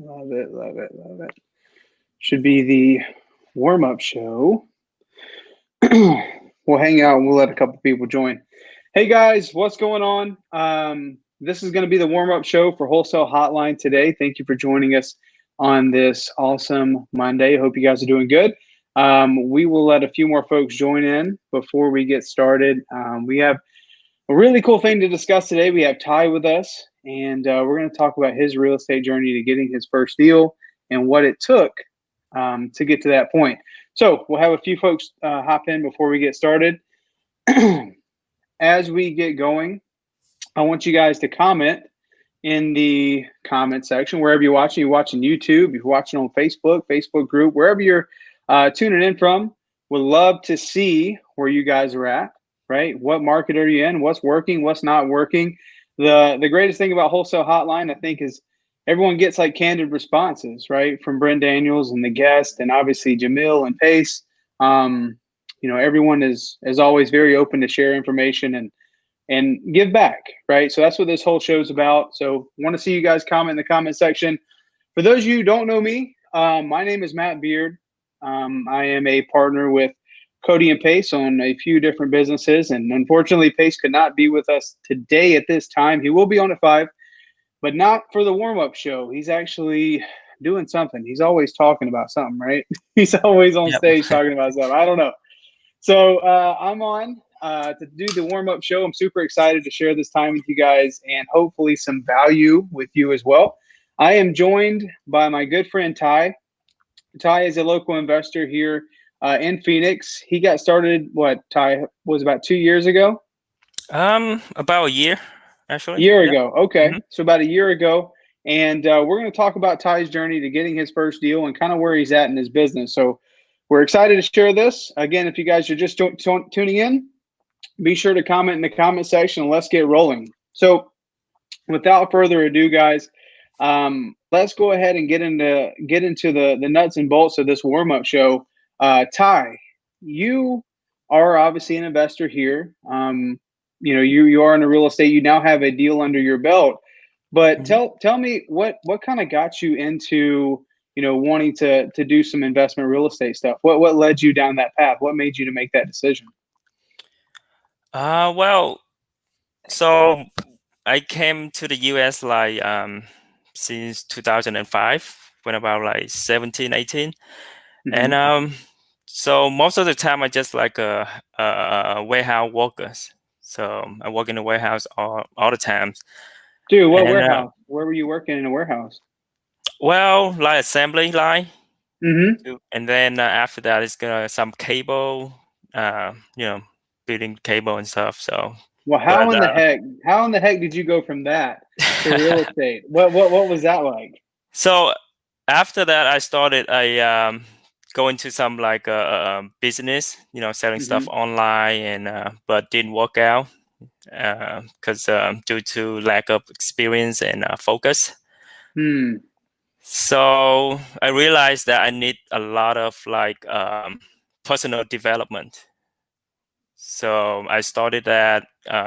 Love it, love it, love it. Should be the warm-up show. We'll hang out and we'll let a couple people join. Hey guys, what's going on? This is going to be the warm-up show for Wholesale Hotline today. Thank you for joining us on this awesome Monday. Hope you guys are doing good. We will let a few more folks join in before we get started. We have a really cool thing to discuss today. We have Ty with us, and we're going to talk about his real estate journey to getting his first deal and what it took to get to that point. So we'll have a few folks hop in before we get started. As we get going, I want you guys to comment in the comment section, wherever you're watching. You're watching YouTube, you're watching on Facebook group, wherever you're tuning in from. Would love to see where you guys are at, right? What market are you in? What's working? What's not working? The greatest thing about Wholesale Hotline, I think, is everyone gets like candid responses, right? From Brent Daniels and the guest, and obviously Jamil and Pace. Everyone is always very open to share information and give back, right? So that's what this whole show is about. So want to see you guys comment in the comment section. For those of you who don't know me, my name is Matt Beard. I am a partner with Cody and Pace on a few different businesses, and unfortunately Pace could not be with us today at this time. He will be on at 5, but not for the warm-up show. He's actually doing something. He's always talking about something, right? He's always on stage talking about something. I don't know. So I'm on to do the warm-up show. I'm super excited to share this time with you guys and hopefully some value with you as well. I am joined by my good friend Ty. Ty is a local investor here in Phoenix. He got started, Ty, was about 2 years ago? About a year, actually. A year ago. Okay. Mm-hmm. So about a year ago. And we're going to talk about Ty's journey to getting his first deal and kind of where he's at in his business. So we're excited to share this. Again, if you guys are just tuning in, be sure to comment in the comment section and let's get rolling. So without further ado, guys, let's go ahead and get into the nuts and bolts of this warm-up show. Ty, you are obviously an investor here. You are in the real estate. You now have a deal under your belt. But tell me what kind of got you into wanting to do some investment real estate stuff. What led you down that path? What made you to make that decision? So I came to the US since 2005, when about like 17, 18. Mm-hmm. And so most of the time I just like a warehouse worker. So I work in the warehouse all the time. Dude, what warehouse? Where were you working in a warehouse? Well, like assembly line. Mm-hmm. And then after that, it's some cable, building cable and stuff. So, well, how in the heck did you go from that to real estate? What was that like? So after that, I started go into some like business, selling stuff online, and but didn't work out because due to lack of experience and focus. So I realized that I need a lot of like personal development. So I started that,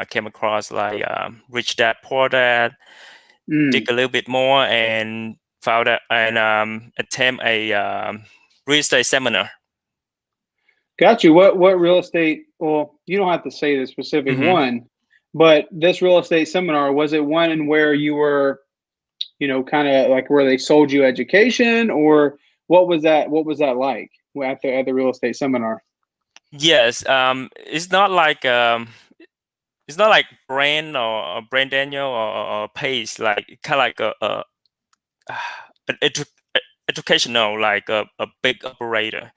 came across like Rich Dad Poor Dad, dig a little bit more, and found out and attempt a real estate seminar. Got you. What real estate? Well, you don't have to say the specific one, but this real estate seminar, was it one where you were, kind of like where they sold you education, or what was that? What was that like at the real estate seminar? Yes, it's not like Brent or Brent Daniel or Pace, like kind of like an educational, like a big operator.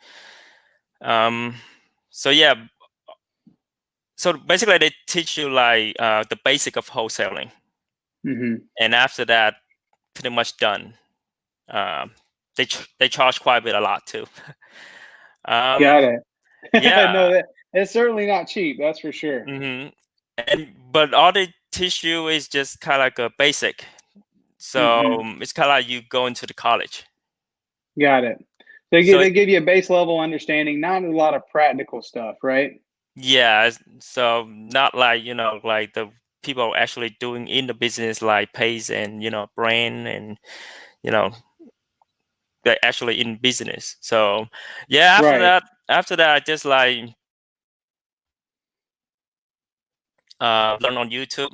So yeah, so basically they teach you like the basic of wholesaling, and after that, pretty much done. They charge quite a lot too. Got it. Yeah, no, it's certainly not cheap. That's for sure. But all they teach you is just kind of like a basic. So it's kind of like you go into the college. Got it. They give you a base level understanding, not a lot of practical stuff, right? Yeah. So not like, like the people actually doing in the business like Pace and, Brand and, they're actually in business. So yeah, after that, I just like learn on YouTube.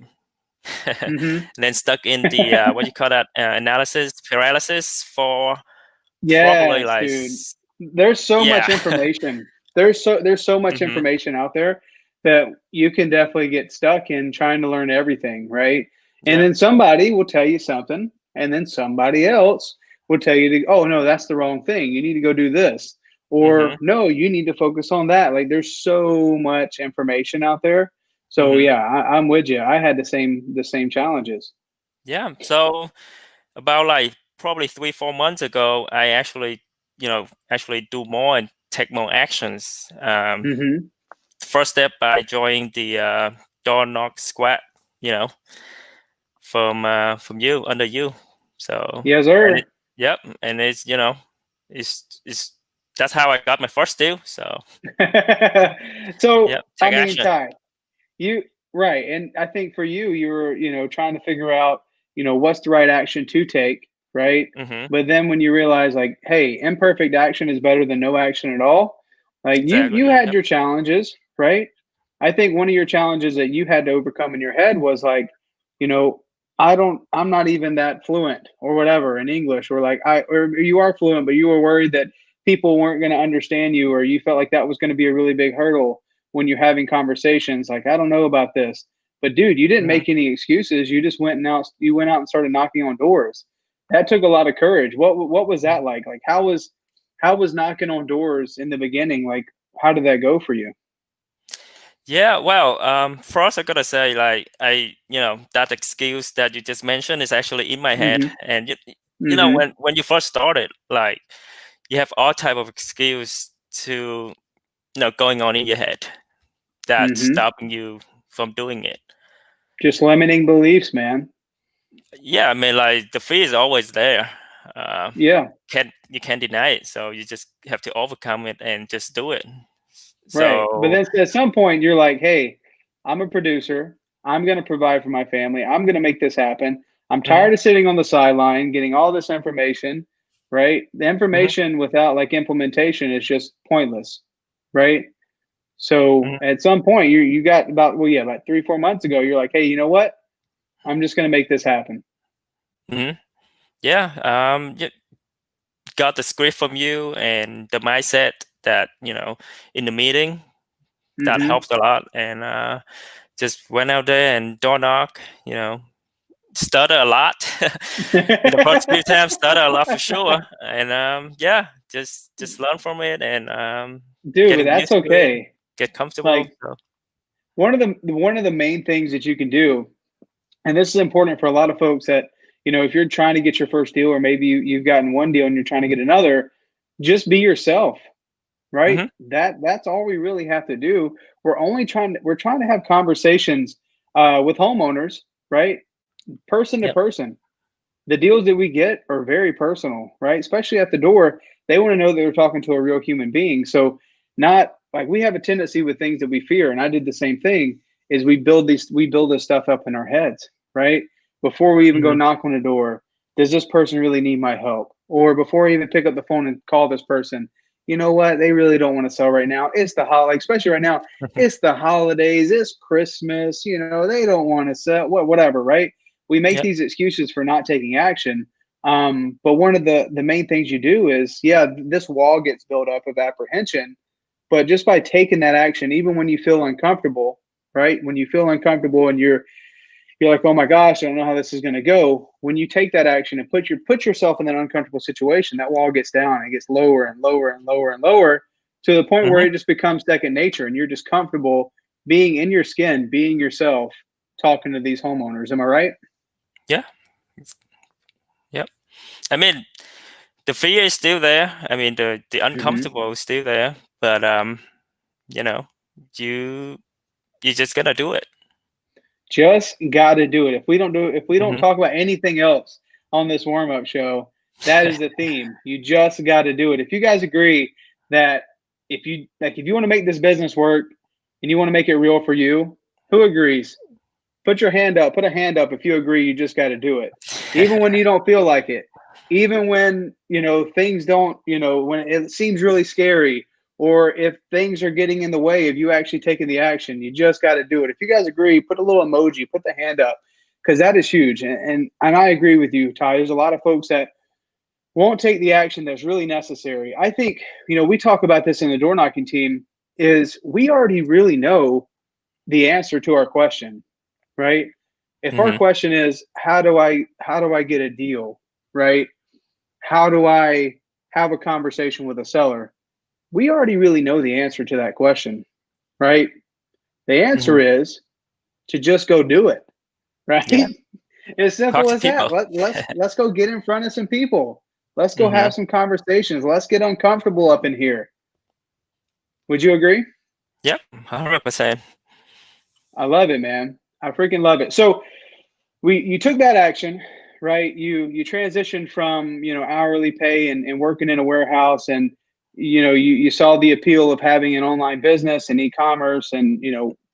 And then stuck in the what you call that analysis paralysis for probably Yes, like dude. There's so yeah. much information. There's so much Mm-hmm. information out there that you can definitely get stuck in trying to learn everything, right? And Yep. then somebody will tell you something, and then somebody else will tell you to, oh no, that's the wrong thing. You need to go do this. Mm-hmm. Or no, you need to focus on that. Like there's so much information out there. So Mm-hmm. yeah, I'm with you. I had the same challenges. Yeah. So about like probably 3-4 months ago, I actually actually do more and take more actions. Hmm. First step by joining the door knock squad, you know, from you under you. So Yes, and sir. yep, and it's it's that's how I got my first deal. So So yep, I take mean, action. Ty, you right, and I think for you, you were trying to figure out what's the right action to take, right? Mm-hmm. But then when you realize like, hey, imperfect action is better than no action at all. Like you Exactly. had Yep. your challenges, right? I think one of your challenges that you had to overcome in your head was like, you know, I'm not even that fluent or whatever in English, or like or you are fluent, but you were worried that people weren't going to understand you, or you felt like that was going to be a really big hurdle when you're having conversations like, I don't know about this. But dude, you didn't Mm-hmm. make any excuses. You just went out and started knocking on doors. That took a lot of courage. What was that like? Like how was knocking on doors in the beginning? Like how did that go for you? Yeah, well, first I gotta say, like, that excuse that you just mentioned is actually in my head, Mhm. and Mhm. when you first started, like, you have all type of excuse to going on in your head that's Mhm. stopping you from doing it. Just limiting beliefs, man. Yeah, I mean, like, the fear is always there. Uh, Yeah. you can't deny it, so you just have to overcome it and just do it. Right. But So, then at some point you're like, "Hey, I'm a producer. I'm going to provide for my family. I'm going to make this happen. I'm hmm tired of sitting on the sideline getting all this information." Right? The hmm information without like implementation is just pointless, right? So hmm at some point you got about, well, yeah, about 3-4 months ago, you're like, "Hey, you know what? I'm just going to make this happen." hmm yeah, got the script from you and the mindset that in the meeting that Mhm. helps a lot, and just went out there and door knock, stutter a lot. In the first few times, stutter a lot for sure, and yeah, just learn from it, and Dude, getting that's used to it, okay. get comfortable. Like So one of the main things that you can do, and this is important for a lot of folks that, if you're trying to get your first deal, or maybe you've gotten one deal and you're trying to get another, just be yourself, right? hmm That's all we really have to do. We're trying to have conversations with homeowners, right? Person to yep. person. The deals that we get are very personal, right? Especially at the door, they want to know that they're talking to a real human being. So, not like we have a tendency with things that we fear, and I did the same thing. Is we build this stuff up in our heads, right? Before we even go hmm knock on the door, does this person really need my help? Or before I even pick up the phone and call this person, you know what? They really don't want to sell right now. It's the holiday, especially right now. It's the holidays. It's Christmas. They don't want to sell. Whatever, right? We make yep. these excuses for not taking action. But one of the main things you do is, yeah, this wall gets built up of apprehension. But just by taking that action, even when you feel uncomfortable, right? When you feel uncomfortable and you're like, oh my gosh, I don't know how this is going to go. When you take that action and put yourself in that uncomfortable situation, that wall gets down. It gets lower and lower and lower and lower to the point where hmm it just becomes second nature, and you're just comfortable being in your skin, being yourself, talking to these homeowners. Am I right? yeah. Yep. I mean, the fear is still there. I mean, the Hmm. uncomfortable is still there, but you know, you you're just gonna do it. Just got to do it. If we don't hmm talk about anything else on this warm up show, that is the theme. You just got to do it. If you guys agree that if you want to make this business work and you want to make it real for you, who agrees? Put your hand up. Put a hand up if you agree. You just got to do it, even when you don't feel like it. even when, things don't, when it seems really scary, or if things are getting in the way of you actually taking the action, you just got to do it. If you guys agree, put a little emoji, put the hand up, because that is huge. And I agree with you, Ty. There's a lot of folks that won't take the action that's really necessary. I think, we talk about this in the door knocking team, is we already really know the answer to our question, right? If our question is, how do I get a deal, right? How do I have a conversation with a seller? We already really know the answer to that question, right? The answer is to just go do it, right? Yeah. As Talk simple to as that. people. Let's go get in front of some people. Let's go Mm-hmm. have some conversations. Let's get uncomfortable up in here. Would you agree? Yep, 100%. I love it, man. I freaking love it. So you took that action, right? You transitioned from, hourly pay and working in a warehouse, and you saw the appeal of having an online business and e-commerce and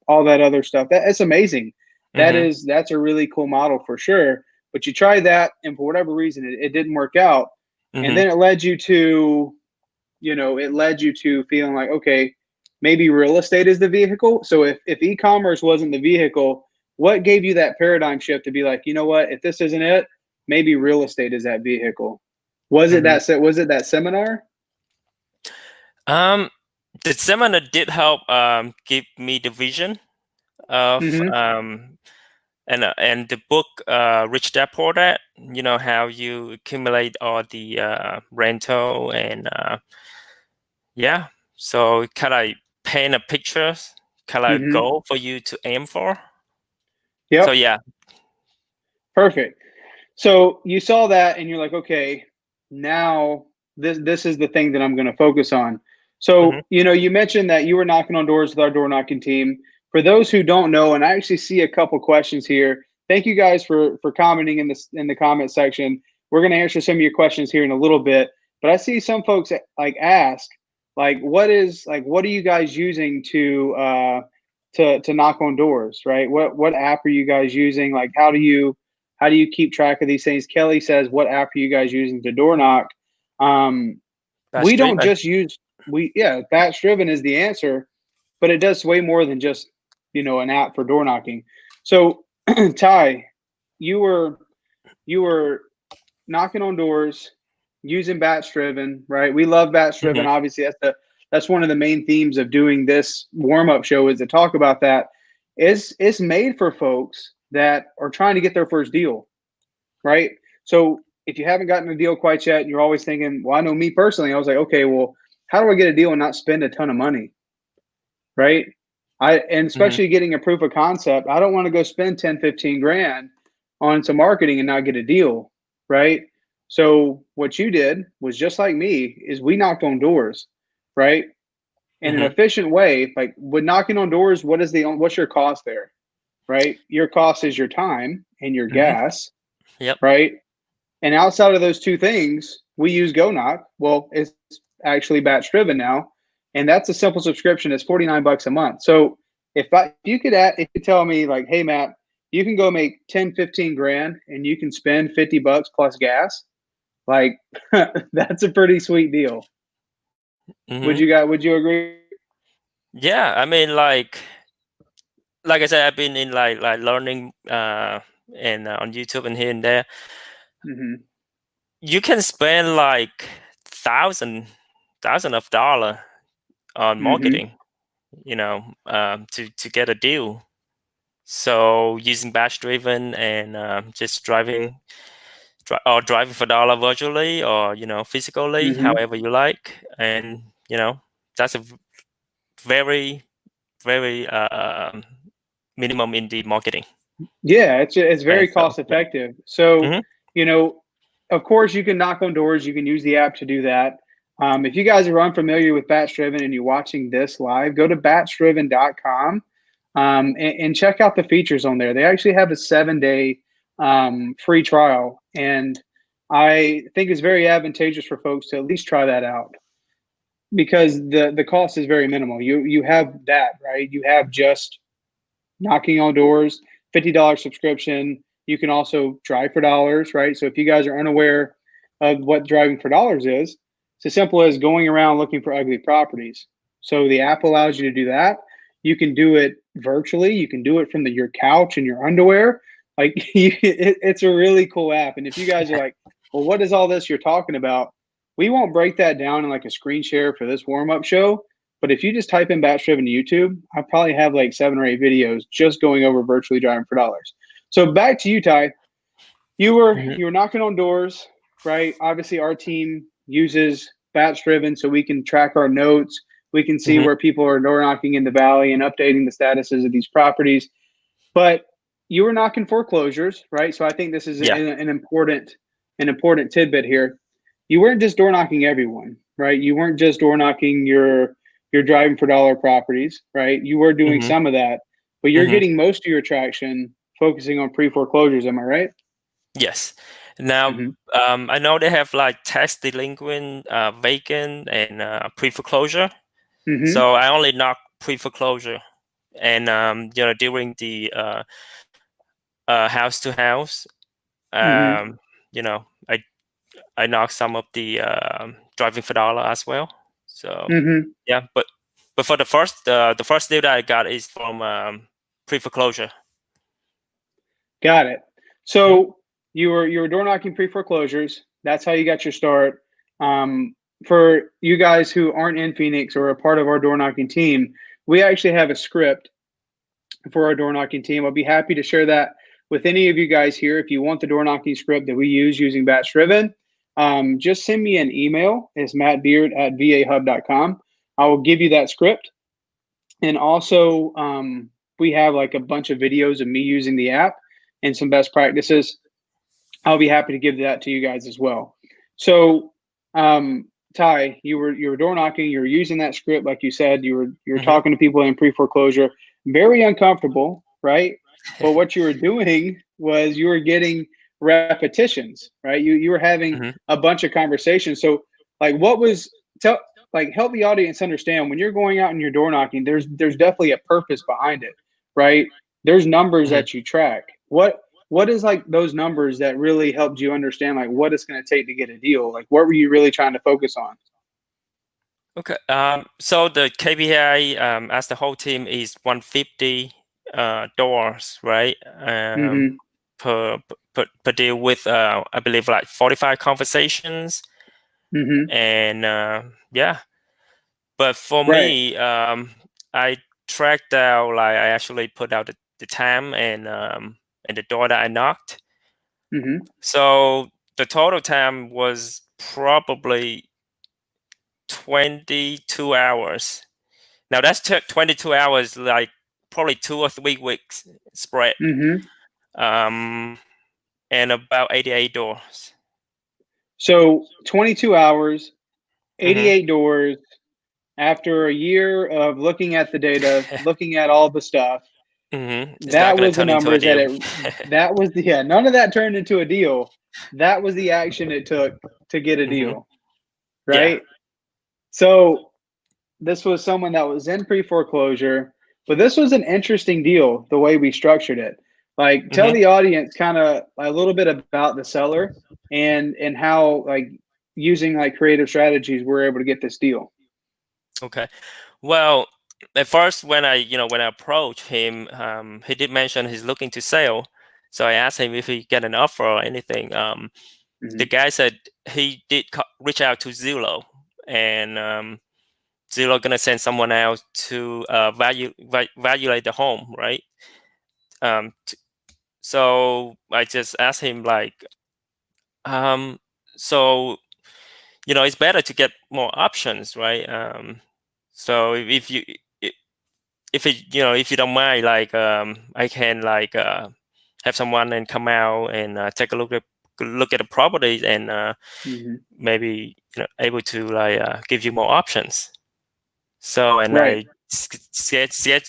all that other stuff. That's amazing. Mm-hmm. That's a really cool model for sure. But you tried that, and for whatever reason it didn't work out. And Mm-hmm. then it led you to, feeling like, okay, maybe real estate is the vehicle. So if e-commerce wasn't the vehicle, what gave you that paradigm shift to be like, you know what, if this isn't it, maybe real estate is that vehicle? Was it Mm-hmm. that seminar? Um, the seminar did help give me the vision of Mm-hmm. and the book Rich Dad Poor Dad. You know how you accumulate all the rental and yeah, so it kind of paint a picture, kind of Mm-hmm. goal for you to aim for. So Yep. yeah. Perfect. So you saw that and you're like, okay, now this is the thing that I'm going to focus on. Mm-hmm. So, you mentioned that you were knocking on doors with our door knocking team. For those who don't know, and I actually see a couple questions here. Thank you guys for commenting in the comment section. We're going to answer some of your questions here in a little bit, but I see some folks like ask, like, what are you guys using to knock on doors, right? What app are you guys using? Like, how do you keep track of these things? Kelly says, what app are you guys using to door knock? Um, That's we don't driven. just use batch driven is the answer, but it does way more than just, an app for door knocking. So Ty, you were knocking on doors using batch driven, right? We love batch driven. Mm-hmm. Obviously, that's one of the main themes of doing this warm up show, is to talk about that. It's made for folks that are trying to get their first deal, right? So if you haven't gotten a deal quite yet, and you're always thinking, well, I know me personally, I was like, okay, well, how do I get a deal and not spend a ton of money, right? And Mm-hmm. especially getting a proof of concept, I don't want to go spend 10, 15 grand on some marketing and not get a deal, right? So what you did was just like me, is we knocked on doors, right? In an Mm-hmm. efficient way. Like, with knocking on doors, what's your cost there, right? Your cost is your time and your Mm-hmm. gas, Yep. right? And outside of those two things, we use GoKnock. Well, it's actually batch driven now, and that's a simple subscription. It's $49 a month. So if you could tell me like, hey Matt, you can go make 10, 15 grand and you can spend $50 plus gas, like that's a pretty sweet deal. Mm-hmm. Would you agree? Yeah, I mean, like I said, I've been in like learning and on YouTube and here and there. Mm-hmm. You can spend like thousand of dollar on Mm-hmm. marketing, to get a deal. So using batch driven and just driving for dollar virtually or physically, Mm-hmm. however you like, and that's a very very minimum in the marketing. Yeah, it's And very so cost yeah. effective. So, Hmm. you know, of course, you can knock on doors. You can use the app to do that. If you guys are unfamiliar with Batch Driven and you're watching this live, go to batchdriven.com and check out the features on there. They actually have a 7-day free trial, and I think it's very advantageous for folks to at least try that out, because the cost is very minimal. You have that, right? You have just knocking on doors, $50 subscription. You can also drive for dollars, right? So if you guys are unaware, of what driving for dollars is. It's as simple as going around looking for ugly properties. So the app allows you to do that. You can do it virtually. You can do it from your couch and your underwear. Like it's a really cool app. And if you guys are like, well, what is all this you're talking about? We won't break that down in like a screen share for this warm up show. But if you just type in Batch Driven to YouTube, I probably have like 7 or 8 videos just going over virtually driving for dollars. So back to you, Ty. You were knocking on doors, right? Obviously, our team uses Batch Driven so we can track our notes. We can see where people are door knocking in the valley and updating the statuses of these properties. But you were knocking foreclosures, right? So I think this is an important tidbit here. You weren't just door knocking everyone, right? You weren't just door knocking your driving for dollar properties, right? You were doing some of that, but you're getting most of your traction focusing on pre-foreclosures. Am I right? Yes. Now, I know they have like tax delinquent, vacant, and pre-foreclosure. So I only knock pre-foreclosure, and during the house to house, I knock some of the driving for dollar as well. So yeah, but for the first deal that I got is from pre-foreclosure. Got it. So you were door knocking pre-foreclosures. That's how you got your start. For you guys who aren't in Phoenix or a part of our door knocking team, we actually have a script for our door knocking team. I'll be happy to share that with any of you guys here. If you want the door knocking script that we use using Batch Driven, just send me an email. It's mattbeard@vahub.com. I will give you that script. And also, we have like a bunch of videos of me using the app and some best practices. I'll be happy to give that to you guys as well. So, Ty, you were door knocking. You were using that script, like you said. You were talking to people in pre-foreclosure. Very uncomfortable, right? But what you were doing was you were getting repetitions, right? You were having a bunch of conversations. So, like, help the audience understand when you're going out and you're door knocking. There's definitely a purpose behind it, right? There's numbers that you track. What is like those numbers that really helped you understand like what it's going to take to get a deal? Like, what were you really trying to focus on? Okay. So the KPI as the whole team is 150 doors, right? Per deal with I believe like 45 conversations. And yeah. But for me, I tracked out, like I actually put out the time and the door that I knocked. So the total time was probably 22 hours. Now that's 22 hours, like probably 2 or 3 weeks spread. And about 88 doors. So 22 hours, 88 doors. After a year of looking at the data, looking at all the stuff, that was the numbers that was none of that turned into a deal. That was the action it took to get a deal, right? So this was someone that was in pre-foreclosure, but this was an interesting deal the way we structured it. Like, tell the audience kind of a little bit about the seller and how like using like creative strategies we're able to get this deal. Okay. Well, at first when I approached him, he did mention he's looking to sell. So I asked him if he get an offer or anything. The guy said he did reach out to Zillow, and Zillow gonna send someone else to evaluate the home, right? So I just asked him like, so it's better to get more options, right? So if you don't mind, like I can like have someone and come out and take a look at the properties and maybe able to like give you more options. So and I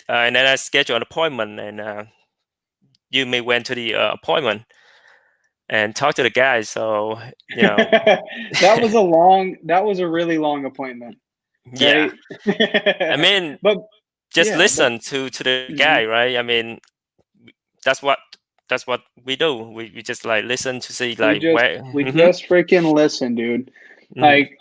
and then I schedule an appointment, and you may went to the appointment and talk to the guy. So that was a really long appointment. Right? Yeah. I mean, but just listen to the guy, right? I mean, that's what that's what we do. We just like listen to see We like just where. we just freaking listen, dude. Like,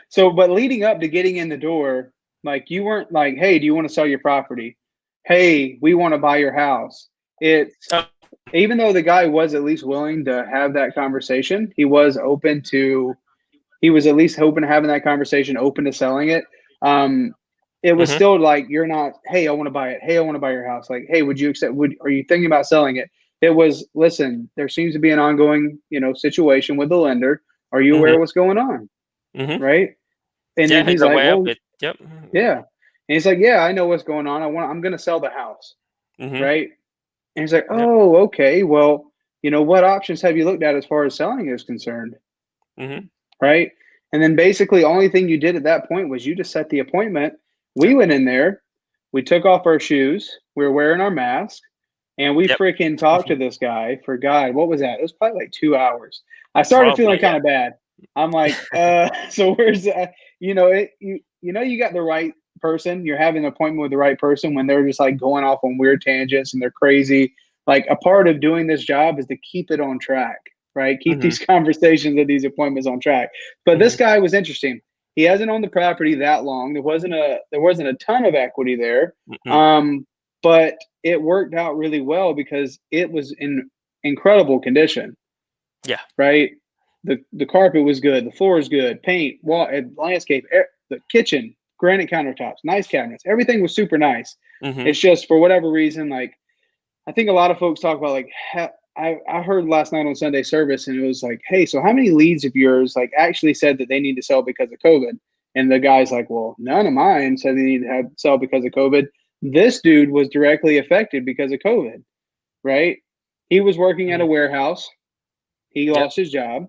so, but leading up to getting in the door, like you weren't like, hey, do you want to sell your property? Hey, we want to buy your house. It's Oh, even though the guy was at least willing to have that conversation, he was open to, he was at least open to having that conversation, open to selling it. It was still like, you're not, hey, I want to buy it. Hey, I want to buy your house. Like, hey, would you accept, are you thinking about selling it? It was, listen, there seems to be an ongoing, situation with the lender. Are you aware of what's going on? Right. And Yeah, then he's he's like, aware of well, it. Yep. yeah. And he's like, yeah, I know what's going on. I'm going to sell the house. Right. And he's like, Yep. oh, okay. Well, what options have you looked at as far as selling is concerned? Right. And then basically, only thing you did at that point was you just set the appointment. We went in there, we took off our shoes, we were wearing our mask, and we Yep. freaking talked to this guy for God. What was that? It was probably like 2 hours. I started Probably, feeling kind of bad. I'm like, so where's that? You got the right person. You're having an appointment with the right person when they're just like going off on weird tangents and they're crazy. Like a part of doing this job is to keep it on track, right? Keep these conversations and these appointments on track. But this guy was interesting. He hasn't owned the property that long. There wasn't a ton of equity there. But it worked out really well because it was in incredible condition. Yeah. Right. The carpet was good. The floor is good. Paint, wall, landscape, the kitchen, granite countertops, nice cabinets. Everything was super nice. It's just for whatever reason, like I think a lot of folks talk about like I heard last night on Sunday service and it was like, hey, so how many leads of yours like actually said that they need to sell because of COVID? And the guy's like, well, none of mine said they need to sell because of COVID. This dude was directly affected because of COVID, right? He was working at a warehouse. He lost his job,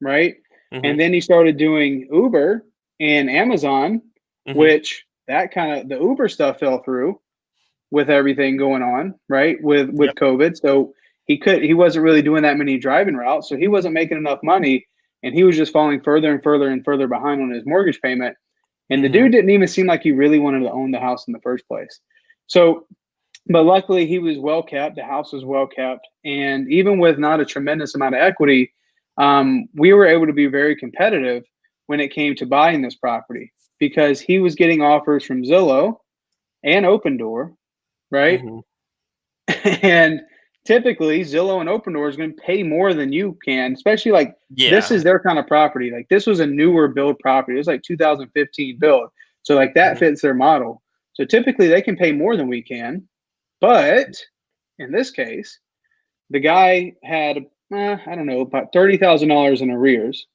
right? And then he started doing Uber and Amazon, which that kind of the Uber stuff fell through with everything going on, right? With COVID. So he wasn't really doing that many driving routes. So he wasn't making enough money and he was just falling further and further and further behind on his mortgage payment. And the dude didn't even seem like he really wanted to own the house in the first place. So, but luckily he was well kept. The house was well kept. And even with not a tremendous amount of equity, we were able to be very competitive when it came to buying this property because he was getting offers from Zillow and Open Door, right? And typically Zillow and Open Door is going to pay more than you can, especially like this is their kind of property. Like this was a newer build property. It was like 2015 build. So like that fits their model. So typically they can pay more than we can. But in this case, the guy had, I don't know, about $30,000 in arrears,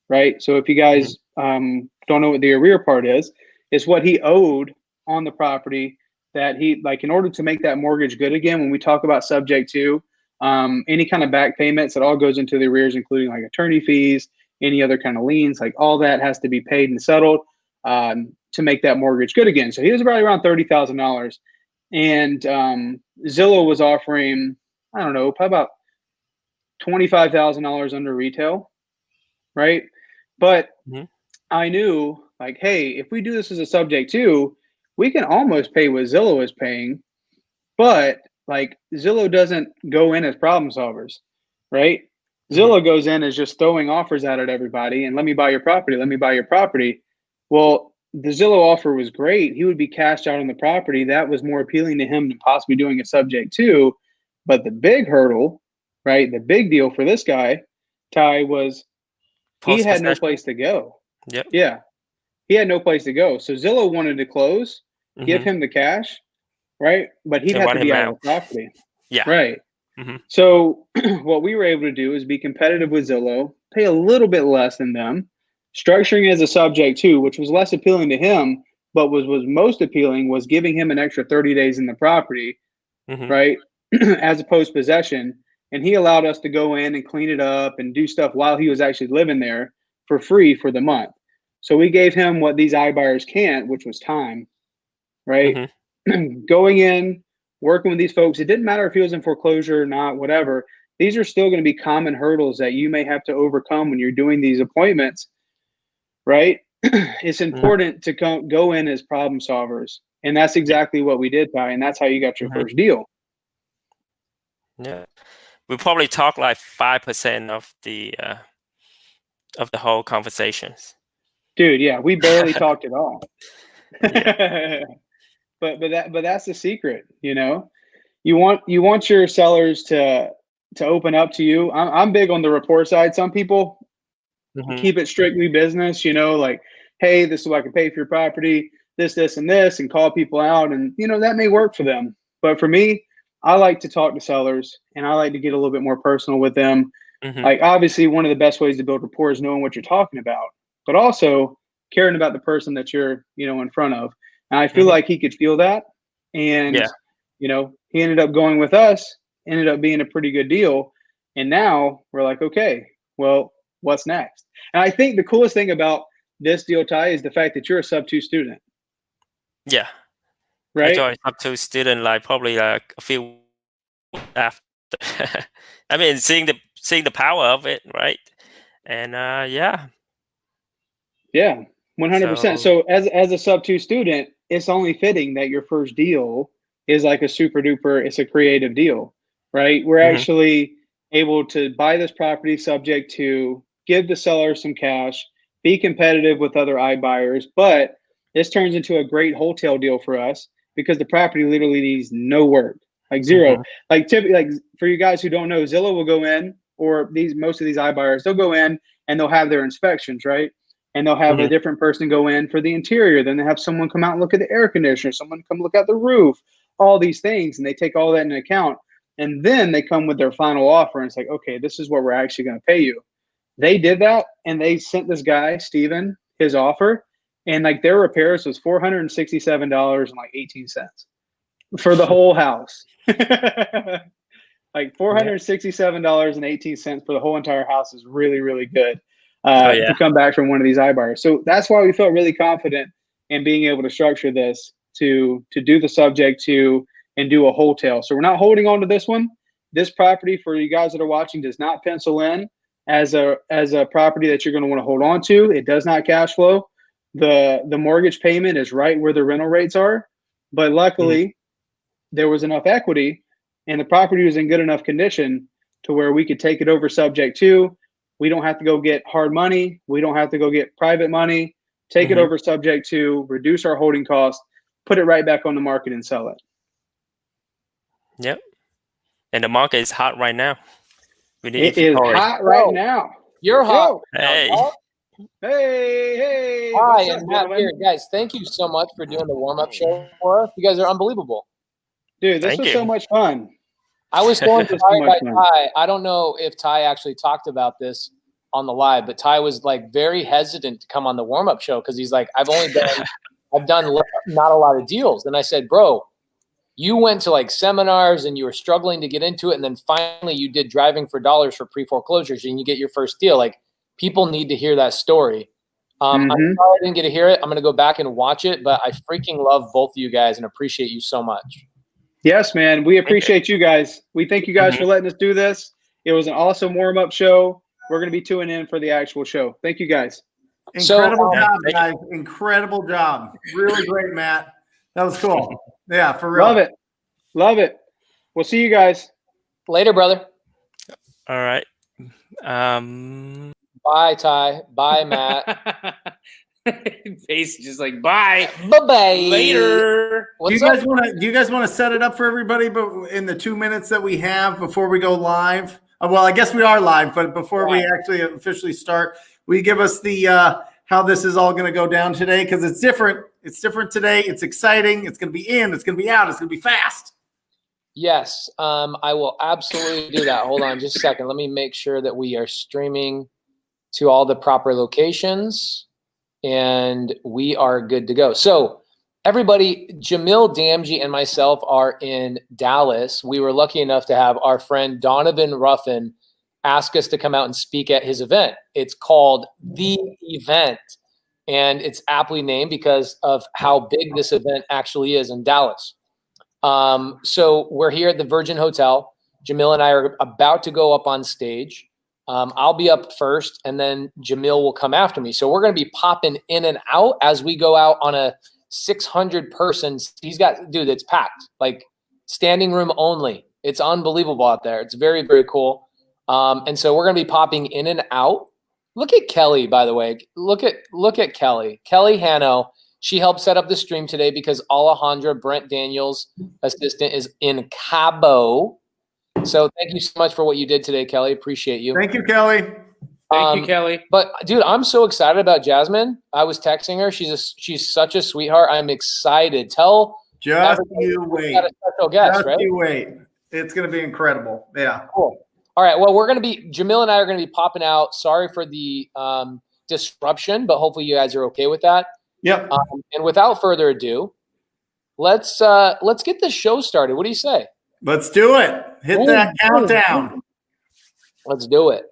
right? So if you guys don't know what the arrear part is, it's what he owed on the property that he, like, in order to make that mortgage good again, when we talk about subject to any kind of back payments, it all goes into the arrears, including like attorney fees, any other kind of liens, like all that has to be paid and settled to make that mortgage good again. So he was probably around $30,000. And Zillow was offering, I don't know, probably about $25,000 under retail, right? But I knew, like, hey, if we do this as a subject to, we can almost pay what Zillow is paying, but like Zillow doesn't go in as problem solvers, right? Zillow goes in as just throwing offers out at everybody and let me buy your property, let me buy your property. Well, the Zillow offer was great. He would be cashed out on the property. That was more appealing to him than possibly doing a subject to. But the big hurdle, right? The big deal for this guy, Ty, was he had no place to go. Yep. Yeah. He had no place to go. So Zillow wanted to close, give him the cash, right? But he'd have to be out of the property. Yeah. Right. So what we were able to do is be competitive with Zillow, pay a little bit less than them, structuring it as a subject to, which was less appealing to him, but was most appealing was giving him an extra 30 days in the property, right? As opposed to possession. And he allowed us to go in and clean it up and do stuff while he was actually living there for free for the month. So we gave him what these iBuyers can't, which was time, right? Going in, working with these folks. It didn't matter if he was in foreclosure or not, whatever. These are still going to be common hurdles that you may have to overcome when you're doing these appointments, right? It's important to go in as problem solvers. And that's exactly what we did, Ty. And that's how you got your first deal. Yeah. We probably talk like 5% of the whole conversations. Dude, yeah, we barely talked at all. Yeah. but that's the secret, you know. You want your sellers to open up to you. I'm big on the report side. Some people Mhm. keep it strictly business, you know, like, hey, this is what I can pay for your property, this, and this, and call people out. And, you know, that may work for them. But for me, I like to talk to sellers and I like to get a little bit more personal with them. Mhm. Like, obviously, one of the best ways to build rapport is knowing what you're talking about, but also caring about the person that you're, you know, in front of. And I feel Mhm. like he could feel that. And, Yeah. you know, he ended up going with us, ended up being a pretty good deal. And now we're like, okay, well, what's next? And I think the coolest thing about this deal, Ty, is the fact that you're a sub-2 student, Yeah. I right? joined up to student like probably like a few after. I mean, seeing the power of it, right? And yeah. Yeah, 100%. So So as a sub-2 student, it's only fitting that your first deal is like a super duper, it's a creative deal, right? We're mhm. actually able to buy this property subject to give the seller some cash, be competitive with other iBuyers, but this turns into a great wholesale deal for us because the property literally needs no work, like zero. Mhm. Like typically, like for you guys who don't know, Zillow will go in, or most of these iBuyers, they'll go in and they'll have their inspections, right? And they'll have a Mhm. different person go in for the interior. Then they have someone come out and look at the air conditioner, someone come look at the roof, all these things. And they take all that into account. And then they come with their final offer and it's like, okay, this is what we're actually going to pay you. They did that and they sent this guy, Steven, his offer. And like their repairs was $467.18 for the whole house. Like Yeah. $467.18 for the whole entire house is really, really good Oh yeah. to come back from one of these iBuyers. So that's why we felt really confident in being able to structure this to do the subject to and do a wholesale. So we're not holding on to this one. This property, for you guys that are watching, does not pencil in as a property that you're going to want to hold on to. It does not cash flow. The mortgage payment is right where the rental rates are, but Mhm. luckily there was enough equity and the property was in good enough condition to where we could take it over subject to. We don't have to go get hard money. We don't have to go get private money. Take it Mhm. over subject to, reduce our holding costs, put it right back on the market and sell it. Yep. And the market is hot right now. We need It is inventory. hot right now. You're Let's hot go. now, Hey. dog. Hey, Hi, what's up, and Matt gentlemen? here. Guys, thank you so much for doing the warm-up show for us. You guys are unbelievable. Dude, this Thank was so you. much fun. I was so This was so inspired much by fun. Ty. I don't know if Ty actually talked about this on the live, but Ty was like very hesitant to come on the warm-up show because he's like, I've done not a lot of deals. And I said, bro, you went to like seminars and you were struggling to get into it. And then finally you did driving for dollars for pre-foreclosures and you get your first deal. Like people need to hear that story. I'm sorry I didn't get to hear it. I'm going to go back and watch it, but I freaking love both of you guys and appreciate you so much. Yes, man. We Thank you. appreciate you guys. We thank you guys Mhm. for letting us do this. It was an awesome warm-up show. We're going to be tuning in for the actual show. Thank you guys. Incredible job, thank you. guys. Incredible job. Really great, Matt. That was cool. Yeah, for real. Love it. Love it. We'll see you guys. Later, brother. All right. Bye, Ty. Bye, Matt. Face just like bye. Bye-bye. Later. Do you What's up? guys want to set it up for everybody but in the 2 minutes that we have before we go live? Well, I guess we are live, but before we actually officially start, will you give us the how this is all going to go down today? Because it's different. It's different today. It's exciting. It's going to be in. It's going to be out. It's going to be fast. Yes, I will absolutely do that. Hold on just a second. Let me make sure that we are streaming to all the proper locations and we are good to go. So everybody, Jamil, Damji, and myself are in Dallas. We were lucky enough to have our friend Donovan Ruffin ask us to come out and speak at his event. It's called The Event, and it's aptly named because of how big this event actually is in Dallas. So we're here at the Virgin Hotel. Jamil and I are about to go up on stage. I'll be up first, and then Jamil will come after me. So we're going to be popping in and out as we go out on a 600 person. He's got, dude, it's packed, like standing room only. It's unbelievable out there. It's very, very cool. And so we're going to be popping in and out. Look at Kelly, by the way. Look at Kelly. Kelly Hanno. She helped set up the stream today because Alejandra, Brent Daniels' assistant, is in Cabo. So thank you so much for what you did today, Kelly. Appreciate you. Thank you, Kelly. Thank you, Kelly. But dude, I'm so excited about Jazmine. I was texting her. She's such a sweetheart. I'm excited. Just you wait. Got a special guest, Just right? you wait. It's going to be incredible. Yeah. Cool. All right. Well, Jamil and I are going to be popping out. Sorry for the disruption, but hopefully you guys are okay with that. Yep. And without further ado, let's get this show started. What do you say? Let's do it. Hit that countdown. Let's do it.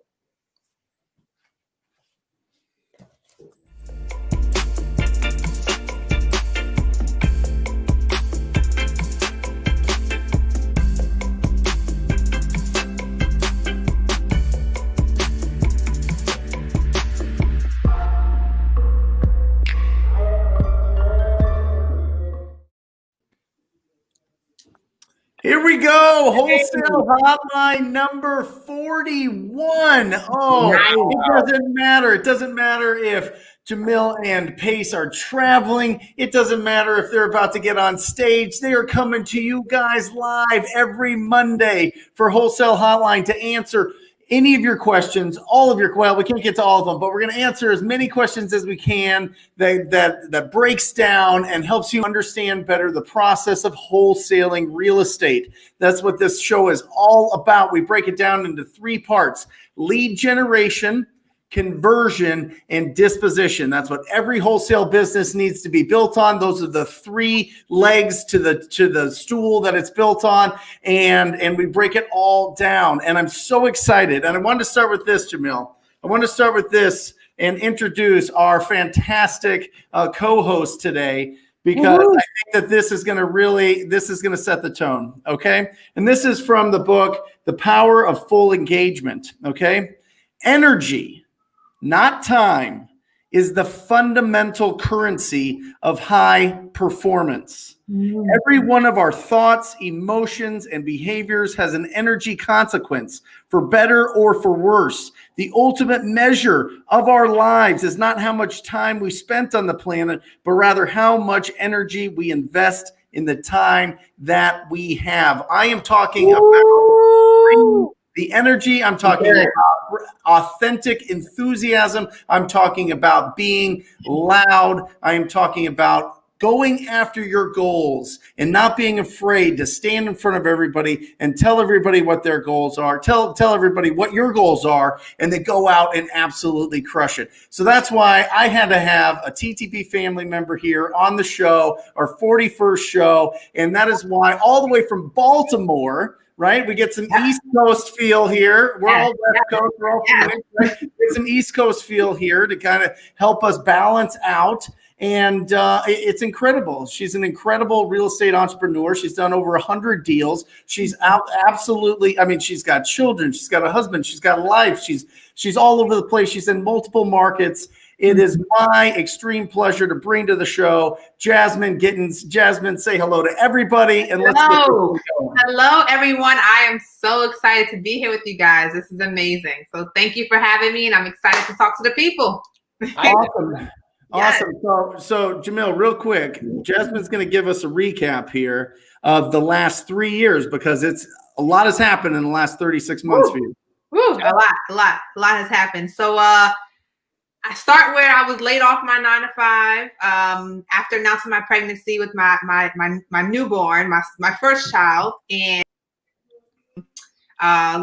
Here we go. Wholesale Hotline number 41. Oh, it doesn't matter. It doesn't matter if Jamil and Pace are traveling. It doesn't matter if they're about to get on stage. They are coming to you guys live every Monday for Wholesale Hotline to answer any of your questions, all of your, well, we can't get to all of them, but we're going to answer as many questions as we can that breaks down and helps you understand better the process of wholesaling real estate. That's what this show is all about. We break it down into 3 parts: lead generation, conversion, and disposition. That's what every wholesale business needs to be built on. Those are the 3 legs to the stool that it's built on, and we break it all down. And I'm so excited. And I wanted to start with this, Jamil. I want to start with this and introduce our fantastic co-host today, because I think that this is going to set the tone. Okay. And this is from the book, The Power of Full Engagement. Okay. Energy, not time, is the fundamental currency of high performance. Every one of our thoughts, emotions, and behaviors has an energy consequence, for better or for worse. The ultimate measure of our lives is not how much time we spent on the planet, but rather how much energy we invest in the time that we have. I am talking about the energy. I'm talking about authentic enthusiasm. I'm talking about being loud. I am talking about going after your goals and not being afraid to stand in front of everybody and tell everybody what their goals are. Tell everybody what your goals are, and then go out and absolutely crush it. So that's why I had to have a TTP family member here on the show, our 41st show. And that is why, all the way from Baltimore, right? We get some East Coast feel here. We're all West Coast. We're all from right? Get some East Coast feel here to kind of help us balance out. And it's incredible. She's an incredible real estate entrepreneur. She's done over 100 deals. She's absolutely, I mean, she's got children. She's got a husband. She's got a life. She's all over the place. She's in multiple markets. It is my extreme pleasure to bring to the show Jazmine Gittens. Jazmine, say hello to everybody, and let's get this going. Hello, everyone. I am so excited to be here with you guys. This is amazing. So thank you for having me, and I'm excited to talk to the people. Awesome. Awesome. So Jamil, real quick, Jazmine's going to give us a recap here of the last 3 years, because a lot has happened in the last 36 months for you. A lot has happened. So I start where I was laid off my 9-to-5 after announcing my pregnancy with my newborn, my first child, and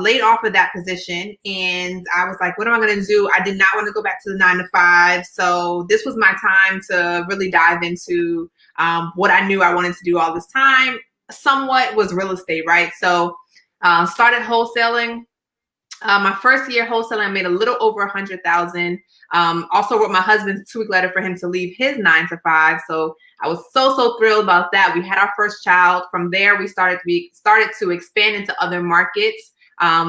laid off of that position. And I was like, what am I going to do? I did not want to go back to the 9-to-5. So this was my time to really dive into what I knew I wanted to do all this time. Somewhat was real estate, right? So started wholesaling. My first year wholesaling, I made a little over 100,000. Also wrote my husband's 2-week letter for him to leave his 9-to-5. So I was so thrilled about that. We had our first child. From there, we started to expand into other markets.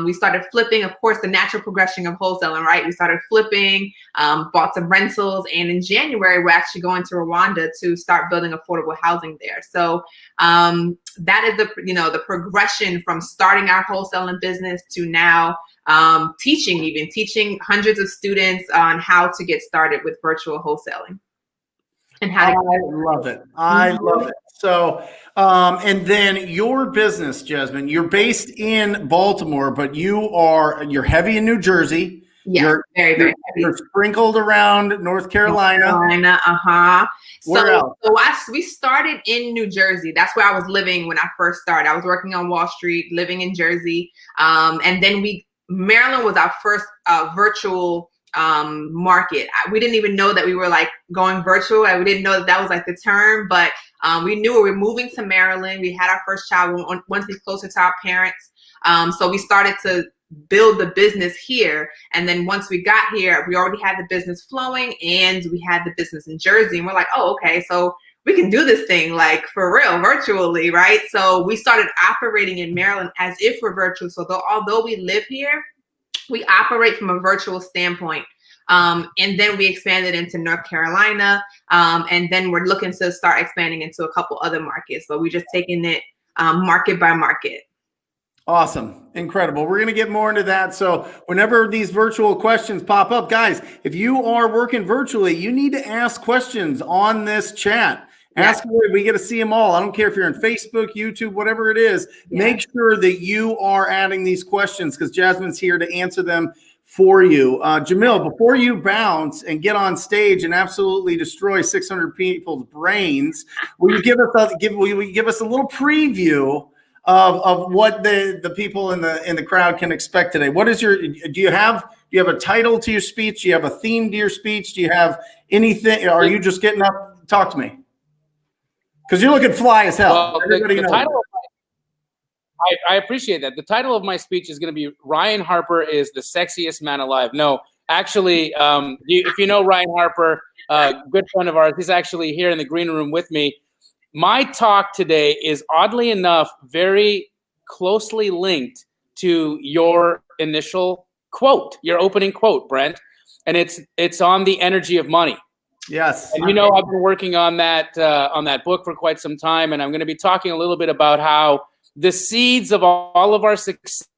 We started flipping, of course, the natural progression of wholesaling, right? We started flipping, bought some rentals, and in January, we're actually going to Rwanda to start building affordable housing there. So that is the progression from starting our wholesaling business to now teaching hundreds of students on how to get started with virtual wholesaling. And how to love it. I love it. So, and then your business, Jazmine, you're based in Baltimore, but you're heavy in New Jersey. Yes, you're very heavy. You're sprinkled around North Carolina. Where else? We started in New Jersey. That's where I was living when I first started. I was working on Wall Street, living in Jersey. And then Maryland was our first virtual market. We didn't even know that we were like going virtual. We didn't know that was like the term, but we knew we were moving to Maryland. We had our first child. We wanted to be closer to our parents. So we started to build the business here. And then once we got here, we already had the business flowing and we had the business in Jersey. And we're like, oh, okay, so we can do this thing like for real, virtually, right? So we started operating in Maryland as if we're virtual. So although we live here, we operate from a virtual standpoint. And then we expanded into North Carolina. And then we're looking to start expanding into a couple other markets, but we're just taking it market by market. Awesome. Incredible. We're going to get more into that. So whenever these virtual questions pop up, guys, if you are working virtually, you need to ask questions on this chat. Ask away. We get to see them all. I don't care if you're on Facebook, YouTube, whatever it is. Make sure that you are adding these questions because Jazmine's here to answer them for you. Jamil, before you bounce and get on stage and absolutely destroy 600 people's brains, will you give us a little preview of what the people in the crowd can expect today? What is do you have a title to your speech? Do you have a theme to your speech? Do you have anything? Are you just getting up? Talk to me. Because you're looking fly as hell. Well, the title I appreciate that. The title of my speech is going to be Ryan Harper is the sexiest man alive. No, actually, if you know Ryan Harper, good friend of ours, he's actually here in the green room with me. My talk today is oddly enough very closely linked to your initial quote, your opening quote, Brent, and it's on the energy of money. Yes. And I've been working on that book for quite some time, and I'm going to be talking a little bit about how the seeds of all of our success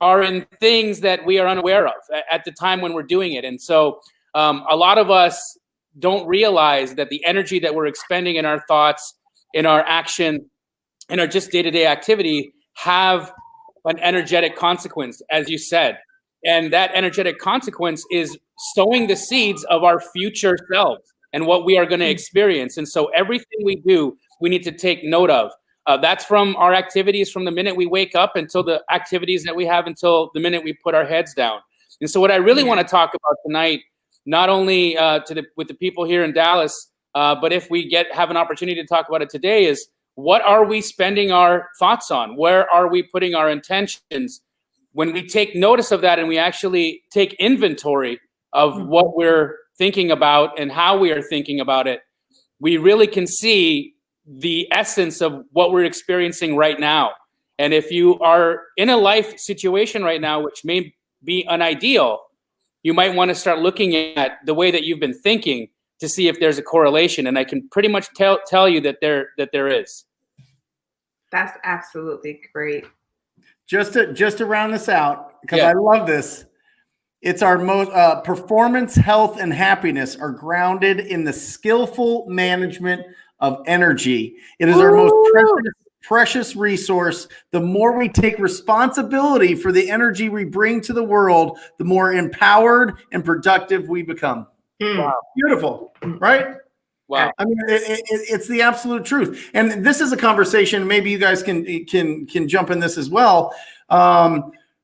are in things that we are unaware of at the time when we're doing it. And so a lot of us don't realize that the energy that we're expending in our thoughts, in our action, in our just day-to-day activity have an energetic consequence, as you said. And that energetic consequence is sowing the seeds of our future selves and what we are going to experience. And so everything we do, we need to take note of. That's from our activities from the minute we wake up until the activities that we have until the minute we put our heads down. And so what I really want to talk about tonight, not only with the people here in Dallas, but if we have an opportunity to talk about it today, is what are we spending our thoughts on? Where are we putting our intentions? When we take notice of that and we actually take inventory of what we're thinking about and how we are thinking about it, we really can see the essence of what we're experiencing right now. And if you are in a life situation right now, which may be unideal, you might want to start looking at the way that you've been thinking to see if there's a correlation. And I can pretty much tell you that there is. That's absolutely great. Just to round this out, because I love this. It's our most performance, health, and happiness are grounded in the skillful management of energy. It is our most precious resource. The more we take responsibility for the energy we bring to the world, the more empowered and productive we become. Wow. Beautiful, right? Wow. I mean, it's the absolute truth. And this is a conversation, maybe you guys can jump in this as well.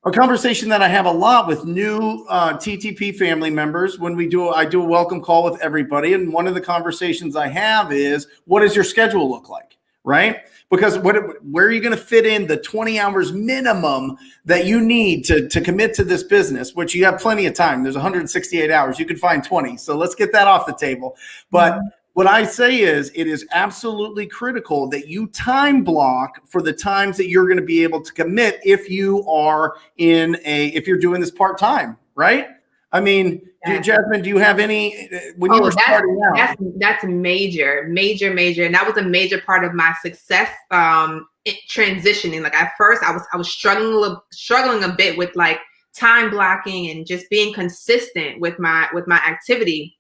A conversation that I have a lot with new TTP family members when I do a welcome call with everybody. And one of the conversations I have is, what does your schedule look like? Right? Because where are you going to fit in the 20 hours minimum that you need to commit to this business, which you have plenty of time. There's 168 hours. You could find 20. So let's get that off the table. But what I say is it is absolutely critical that you time block for the times that you're going to be able to commit if you're doing this part-time, right? I mean, Yeah. Jazmine, do you have any, when you were starting out? That's major. And that was a major part of my success transitioning. Like at first I was struggling a bit with like time blocking and just being consistent with my activity.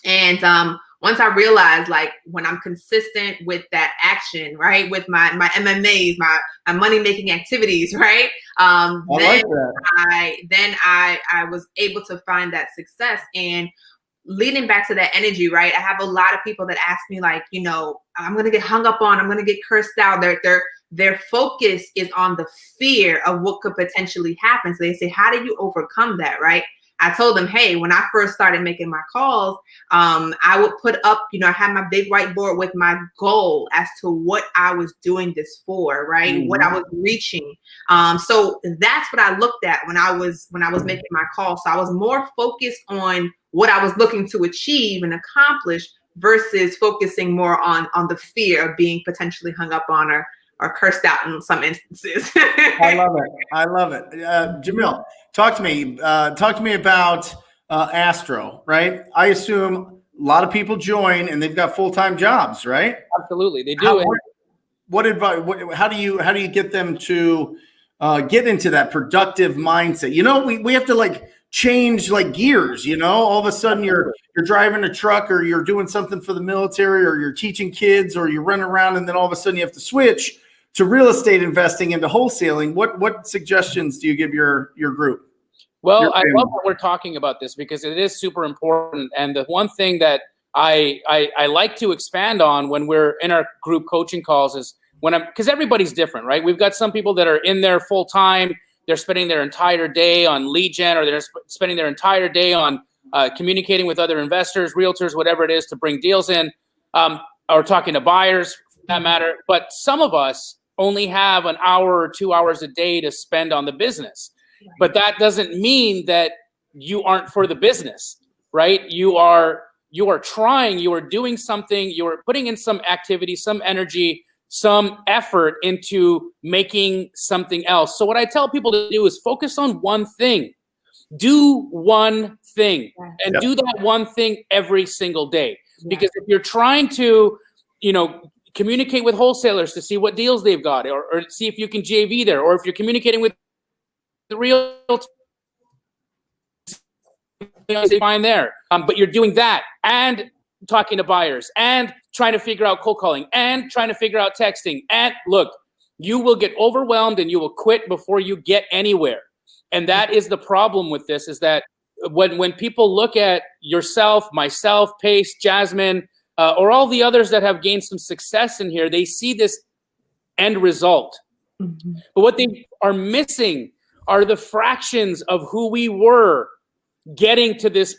And once I realized, like, when I'm consistent with that action, right, with my MMAs, my money making activities, right, then I was able to find that success. And leading back to that energy, right, I have a lot of people that ask me, like, you know, I'm gonna get hung up on, I'm gonna get cursed out. Their focus is on the fear of what could potentially happen. So they say, how do you overcome that, right? I told them, hey, when I first started making my calls, I would put up, you know, I had my big whiteboard with my goal as to what I was doing this for, right? What I was reaching. So that's what I looked at when I was making my calls. So I was more focused on what I was looking to achieve and accomplish versus focusing more on the fear of being potentially hung up on or cursed out in some instances. I love it. Jamil, talk to me about Astro, right? I assume a lot of people join and they've got full-time jobs, right? Absolutely, they do. What advice? How do you get them to get into that productive mindset? You know, we have to like change like gears. You know, all of a sudden you're driving a truck or you're doing something for the military or you're teaching kids or you're running around and then all of a sudden you have to switch to real estate investing, into wholesaling. What suggestions do you give your group? Well, I love that we're talking about this because it is super important. And the one thing that I like to expand on when we're in our group coaching calls is because everybody's different, right? We've got some people that are in there full time. They're spending their entire day on lead gen, or they're spending their entire day on communicating with other investors, realtors, whatever it is, to bring deals in, or talking to buyers for that matter. But some of us only have an hour or 2 hours a day to spend on the business. But that doesn't mean that you aren't for the business, right? You are trying, you are doing something, you are putting in some activity, some energy, some effort into making something else. So what I tell people to do is focus on one thing. Do one thing and do that one thing every single day. Because if you're trying to, you know, communicate with wholesalers to see what deals they've got, or see if you can JV there, or if you're communicating with the Realtor, fine there. But you're doing that and talking to buyers and trying to figure out cold calling and trying to figure out texting. And look, you will get overwhelmed and you will quit before you get anywhere. And that is the problem with this, is that when people look at yourself, myself, Pace, Jazmine, or all the others that have gained some success in here, they see this end result. But what they are missing are the fractions of who we were getting to this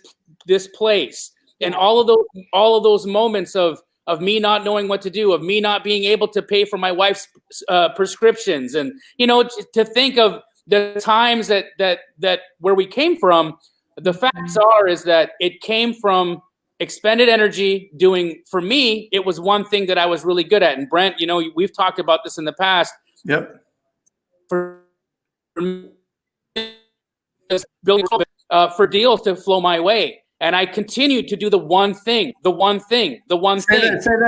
place. And all of those moments of me not knowing what to do, of me not being able to pay for my wife's prescriptions. And, you know, to think of the times that where we came from, the facts is that it came from expended energy doing, for me, it was one thing that I was really good at. And Brent, you know, we've talked about this in the past. Yep. For building for deals to flow my way. And I continued to do the one thing. Say that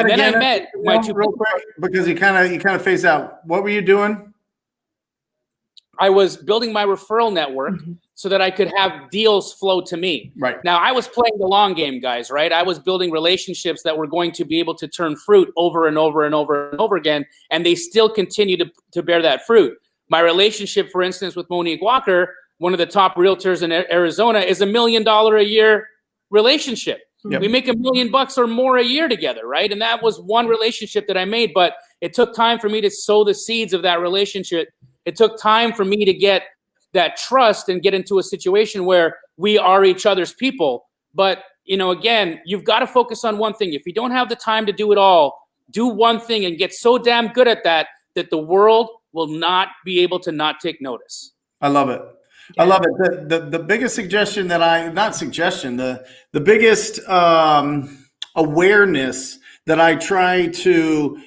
and then again. I met my two real quick, because you kind of phased out. What were you doing? I was building my referral network so that I could have deals flow to me. Right. Now, I was playing the long game, guys, right? I was building relationships that were going to be able to turn fruit over and over and over and over again, and they still continue to bear that fruit. My relationship, for instance, with Monique Walker, one of the top realtors in Arizona, is $1 million a year relationship. Yep. We make $1 million or more a year together, right? And that was one relationship that I made, but it took time for me to sow the seeds of that relationship. It took time for me to get that trust and get into a situation where we are each other's people. But, you know, again, you've got to focus on one thing. If you don't have the time to do it all, do one thing and get so damn good at that the world will not be able to not take notice. I love it. I love it. The biggest suggestion the biggest awareness that I try to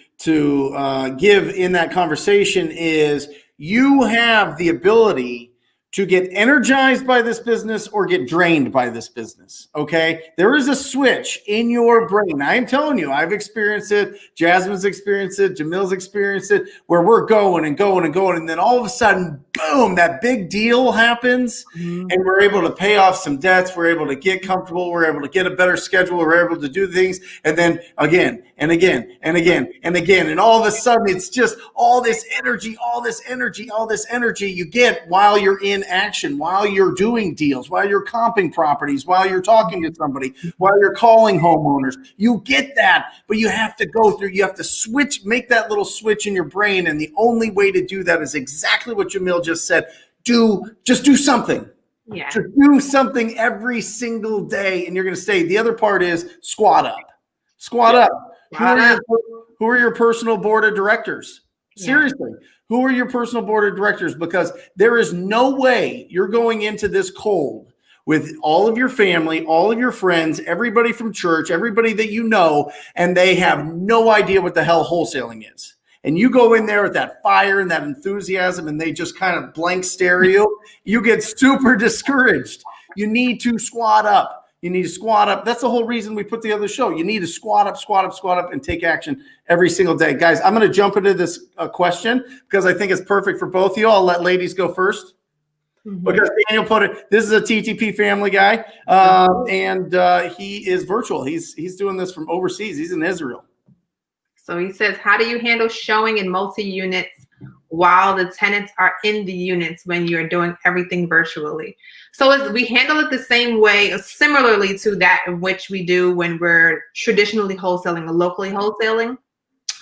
give in that conversation is, you have the ability to get energized by this business or get drained by this business. Okay. There is a switch in your brain. I am telling you, I've experienced it. Jazmine's experienced it. Jamil's experienced it, where we're going and going and going. And then all of a sudden, boom, that big deal happens and we're able to pay off some debts. We're able to get comfortable. We're able to get a better schedule. We're able to do things. And then again and again and again and again. And all of a sudden, it's just all this energy, all this energy, all this energy you get while you're in action, while you're doing deals, while you're comping properties, while you're talking to somebody, while you're calling homeowners. You get that, but you have to go through, you have to switch, make that little switch in your brain. And the only way to do that is exactly what Jamil just said. Just do something. Yeah. Just do something every single day. And you're going to stay. The other part is squat up. Squat up. Who are your personal board of directors? Seriously. Who are your personal board of directors? Because there is no way you're going into this cold with all of your family, all of your friends, everybody from church, everybody that you know, and they have no idea what the hell wholesaling is. And you go in there with that fire and that enthusiasm and they just kind of blank stare you, you get super discouraged. You need to squat up. You need to squat up. That's the whole reason we put the other show. You need to squat up, and take action every single day. Guys, I'm going to jump into this question because I think it's perfect for both of you. I'll let ladies go first. Because Daniel put it, this is a TTP family guy, and he is virtual. He's doing this from overseas. He's in Israel. So he says, how do you handle showing in multi-units while the tenants are in the units when you're doing everything virtually? So we handle it the same way, similarly to that in which we do when we're traditionally wholesaling or locally wholesaling.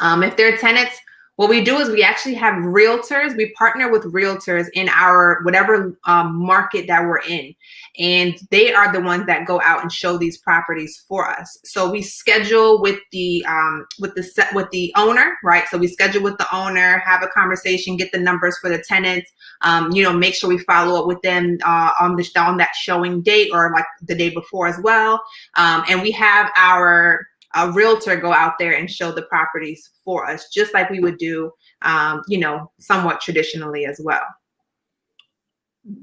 If they're tenants, what we do is we actually have realtors. We partner with realtors in our whatever market that we're in, and they are the ones that go out and show these properties for us. So we schedule with the owner, right? So we schedule with the owner, have a conversation, get the numbers for the tenants. Make sure we follow up with them on that showing date or like the day before as well. And we have our realtor go out there and show the properties for us, just like we would do, somewhat traditionally as well.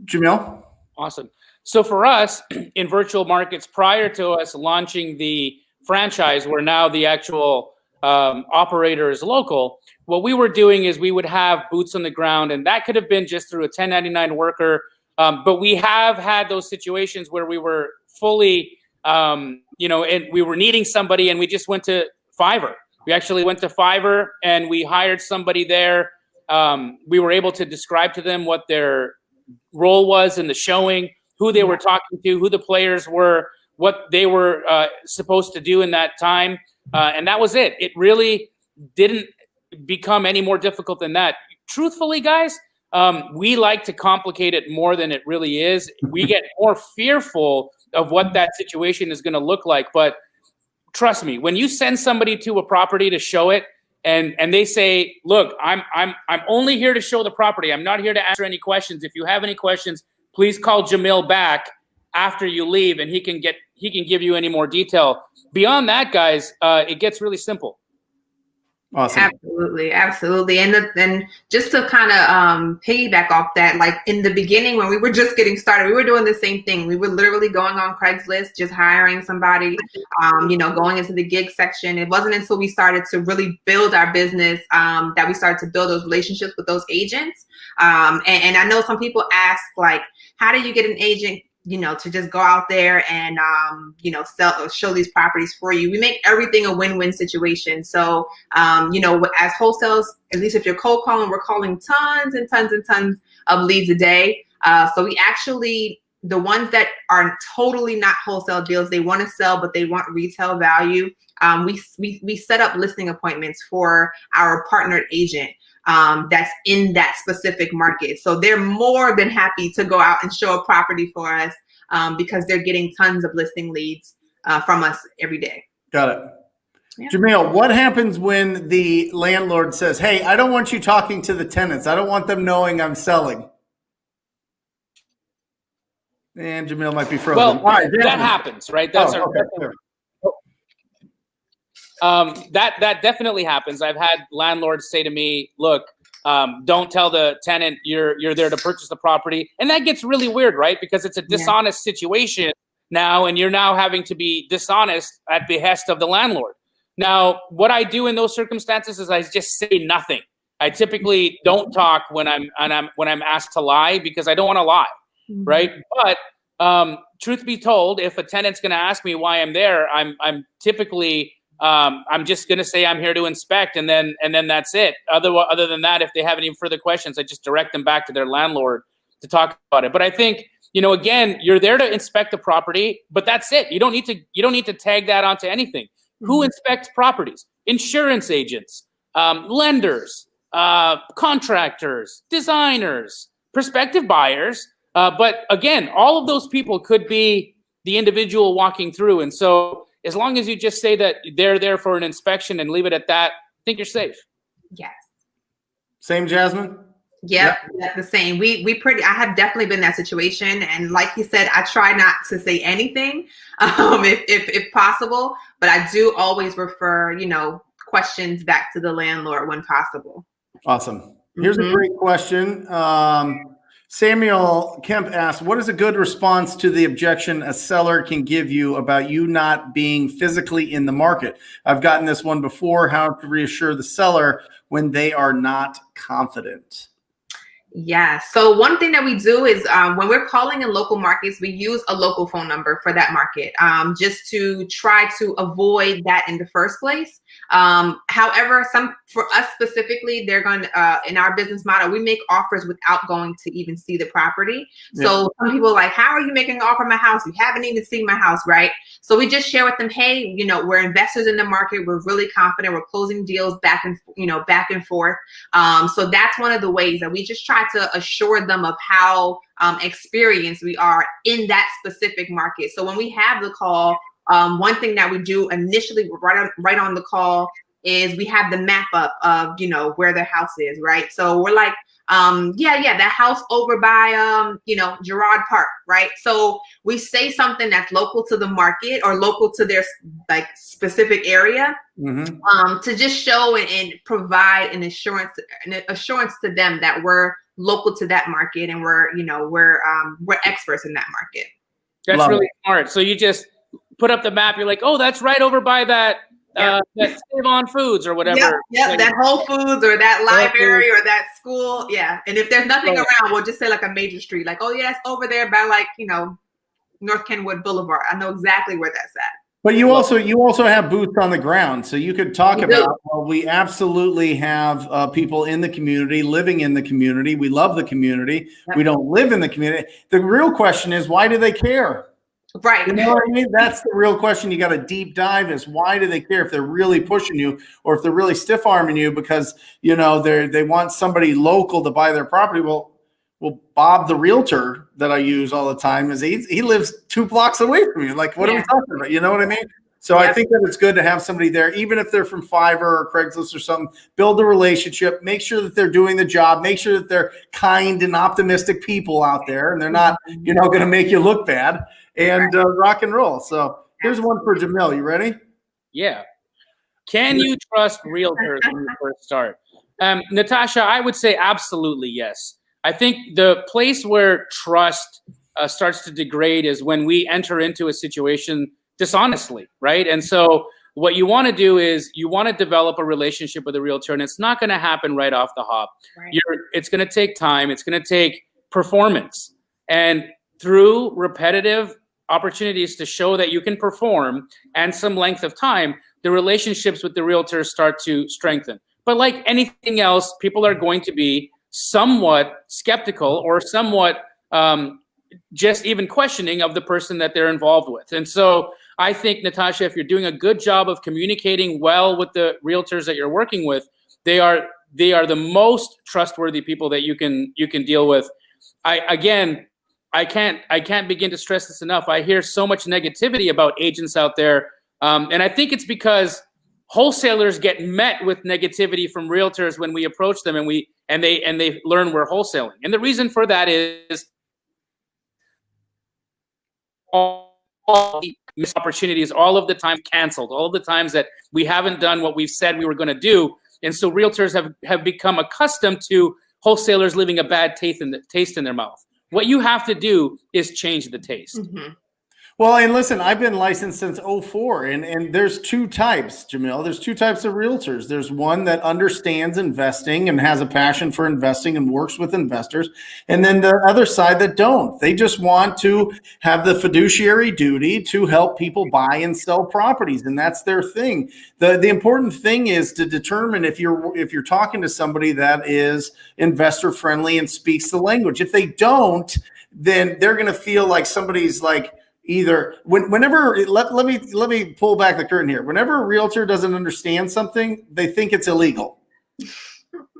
Jamil? Awesome. So for us in virtual markets, prior to us launching the franchise, where now the actual operator is local, what we were doing is we would have boots on the ground, and that could have been just through a 1099 worker. But we have had those situations where we were fully and we were needing somebody and we just went to Fiverr. We actually went to Fiverr and we hired somebody there. We were able to describe to them what their role was in the showing, who they were talking to, who the players were, what they were supposed to do in that time. And that was it. It really didn't become any more difficult than that. Truthfully, guys, we like to complicate it more than it really is. We get more fearful of what that situation is going to look like. But trust me, when you send somebody to a property to show it and they say, look, I'm only here to show the property. I'm not here to answer any questions. If you have any questions, please call Jamil back after you leave and he can give you any more detail. Beyond that, guys, it gets really simple. Awesome. Absolutely. And just to kind of piggyback off that, like in the beginning when we were just getting started, we were doing the same thing. We were literally going on Craigslist, just hiring somebody, going into the gig section. It wasn't until we started to really build our business that we started to build those relationships with those agents. And I know some people ask, like, how do you get an agent to just go out there and, show these properties for you? We make everything a win-win situation. So, as wholesalers, at least if you're cold calling, we're calling tons and tons and tons of leads a day. So we actually, the ones that are totally not wholesale deals, they want to sell, but they want retail value. We set up listing appointments for our partnered agent. That's in that specific market. So they're more than happy to go out and show a property for us because they're getting tons of listing leads from us every day. Got it. Yeah. Jamil, what happens when the landlord says, hey, I don't want you talking to the tenants. I don't want them knowing I'm selling. And Jamil might be frozen. Well, that happens, right? That's that definitely happens. I've had landlords say to me, look, Don't tell the tenant you're there to purchase the property. And that gets really weird, right? Because it's a dishonest situation now, and you're now having to be dishonest at behest of the landlord. Now, what I do in those circumstances is I just say nothing. I typically don't talk when I'm asked to lie, because I don't want to lie, right? But truth be told, if a tenant's going to ask me why I'm there, I'm typically I'm just going to say I'm here to inspect, and then that's it. Other than that, if they have any further questions, I just direct them back to their landlord to talk about it. But I think, again, you're there to inspect the property, but that's it. You don't need to tag that onto anything. Who inspects properties? Insurance agents, lenders, contractors, designers, prospective buyers. But again, all of those people could be the individual walking through. And so as long as you just say that they're there for an inspection and leave it at that, I think you're safe. Yes. Same, Jazmine? Yep, the same. I have definitely been in that situation, and like you said, I try not to say anything, if possible. But I do always refer, questions back to the landlord when possible. Awesome. Here's a great question. Samuel Kemp asked, "What is a good response to the objection a seller can give you about you not being physically in the market?" I've gotten this one before. How to reassure the seller when they are not confident? Yeah. So one thing that we do is when we're calling in local markets, we use a local phone number for that market, just to try to avoid that in the first place. However, for us specifically, they're going to, in our business model, we make offers without going to even see the property. So some people are like, how are you making an offer on my house? You haven't even seen my house, right? So we just share with them, hey, we're investors in the market. We're really confident. We're closing deals back and forth. So that's one of the ways that we just try to assure them of how experienced we are in that specific market. So when we have the call, one thing that we do initially right on the call is we have the map up of, where their house is, right? So we're like, that house over by, Girard Park, right? So we say something that's local to the market or local to their specific area, to just show and provide an assurance to them that we're local to that market and we're experts in that market. That's really smart. So you just put up the map. You're like, oh, that's right over by that that Save On Foods or whatever. Yep, that Whole Foods or that library or that school. Yeah. And if there's nothing around, we'll just say like a major street. Like, oh yeah, it's over there by North Kenwood Boulevard. I know exactly where that's at. But you also have boots on the ground, so you could talk about. Well, we absolutely have people in the community, living in the community. We love the community. We don't live in the community. The real question is, why do they care? Right. You know what I mean? That's the real question. You got to deep dive is why do they care if they're really pushing you or if they're really stiff arming you because, they want somebody local to buy their property. Well, Bob, the realtor that I use all the time he lives 2 blocks away from you. Like, what are we talking about? You know what I mean? So I think that it's good to have somebody there, even if they're from Fiverr or Craigslist or something, build a relationship, make sure that they're doing the job, make sure that they're kind and optimistic people out there and they're not, going to make you look bad and rock and roll. So here's one for Jamil. You ready? Yeah. Can you trust realtors when you first start? Natasha, I would say absolutely yes. I think the place where trust starts to degrade is when we enter into a situation dishonestly, right? And so what you want to do is you want to develop a relationship with a realtor, and it's not going to happen right off the hop. Right. It's going to take time. It's going to take performance. And through repetitive opportunities to show that you can perform and some length of time, the relationships with the realtors start to strengthen. But like anything else, people are going to be somewhat skeptical or somewhat just even questioning of the person that they're involved with. And so I think, Natasha, if you're doing a good job of communicating well with the realtors that you're working with, they are the most trustworthy people that you can deal with. I can't begin to stress this enough. I hear so much negativity about agents out there, and I think it's because wholesalers get met with negativity from realtors when we approach them and they learn we're wholesaling. And the reason for that is all the missed opportunities, all of the time canceled, all of the times that we haven't done what we've said we were going to do. And so realtors have become accustomed to wholesalers leaving a bad taste in their mouth. What you have to do is change the taste. Mm-hmm. Well, and listen, I've been licensed since 04, and there's two types, Jamil. There's two types of realtors. There's one that understands investing and has a passion for investing and works with investors. And then the other side that don't. They just want to have the fiduciary duty to help people buy and sell properties, and that's their thing. The important thing is to determine if you're talking to somebody that is investor friendly and speaks the language. If they don't, then they're going to feel like somebody's like, whenever let me pull back the curtain here. Whenever a realtor doesn't understand something, they think it's illegal.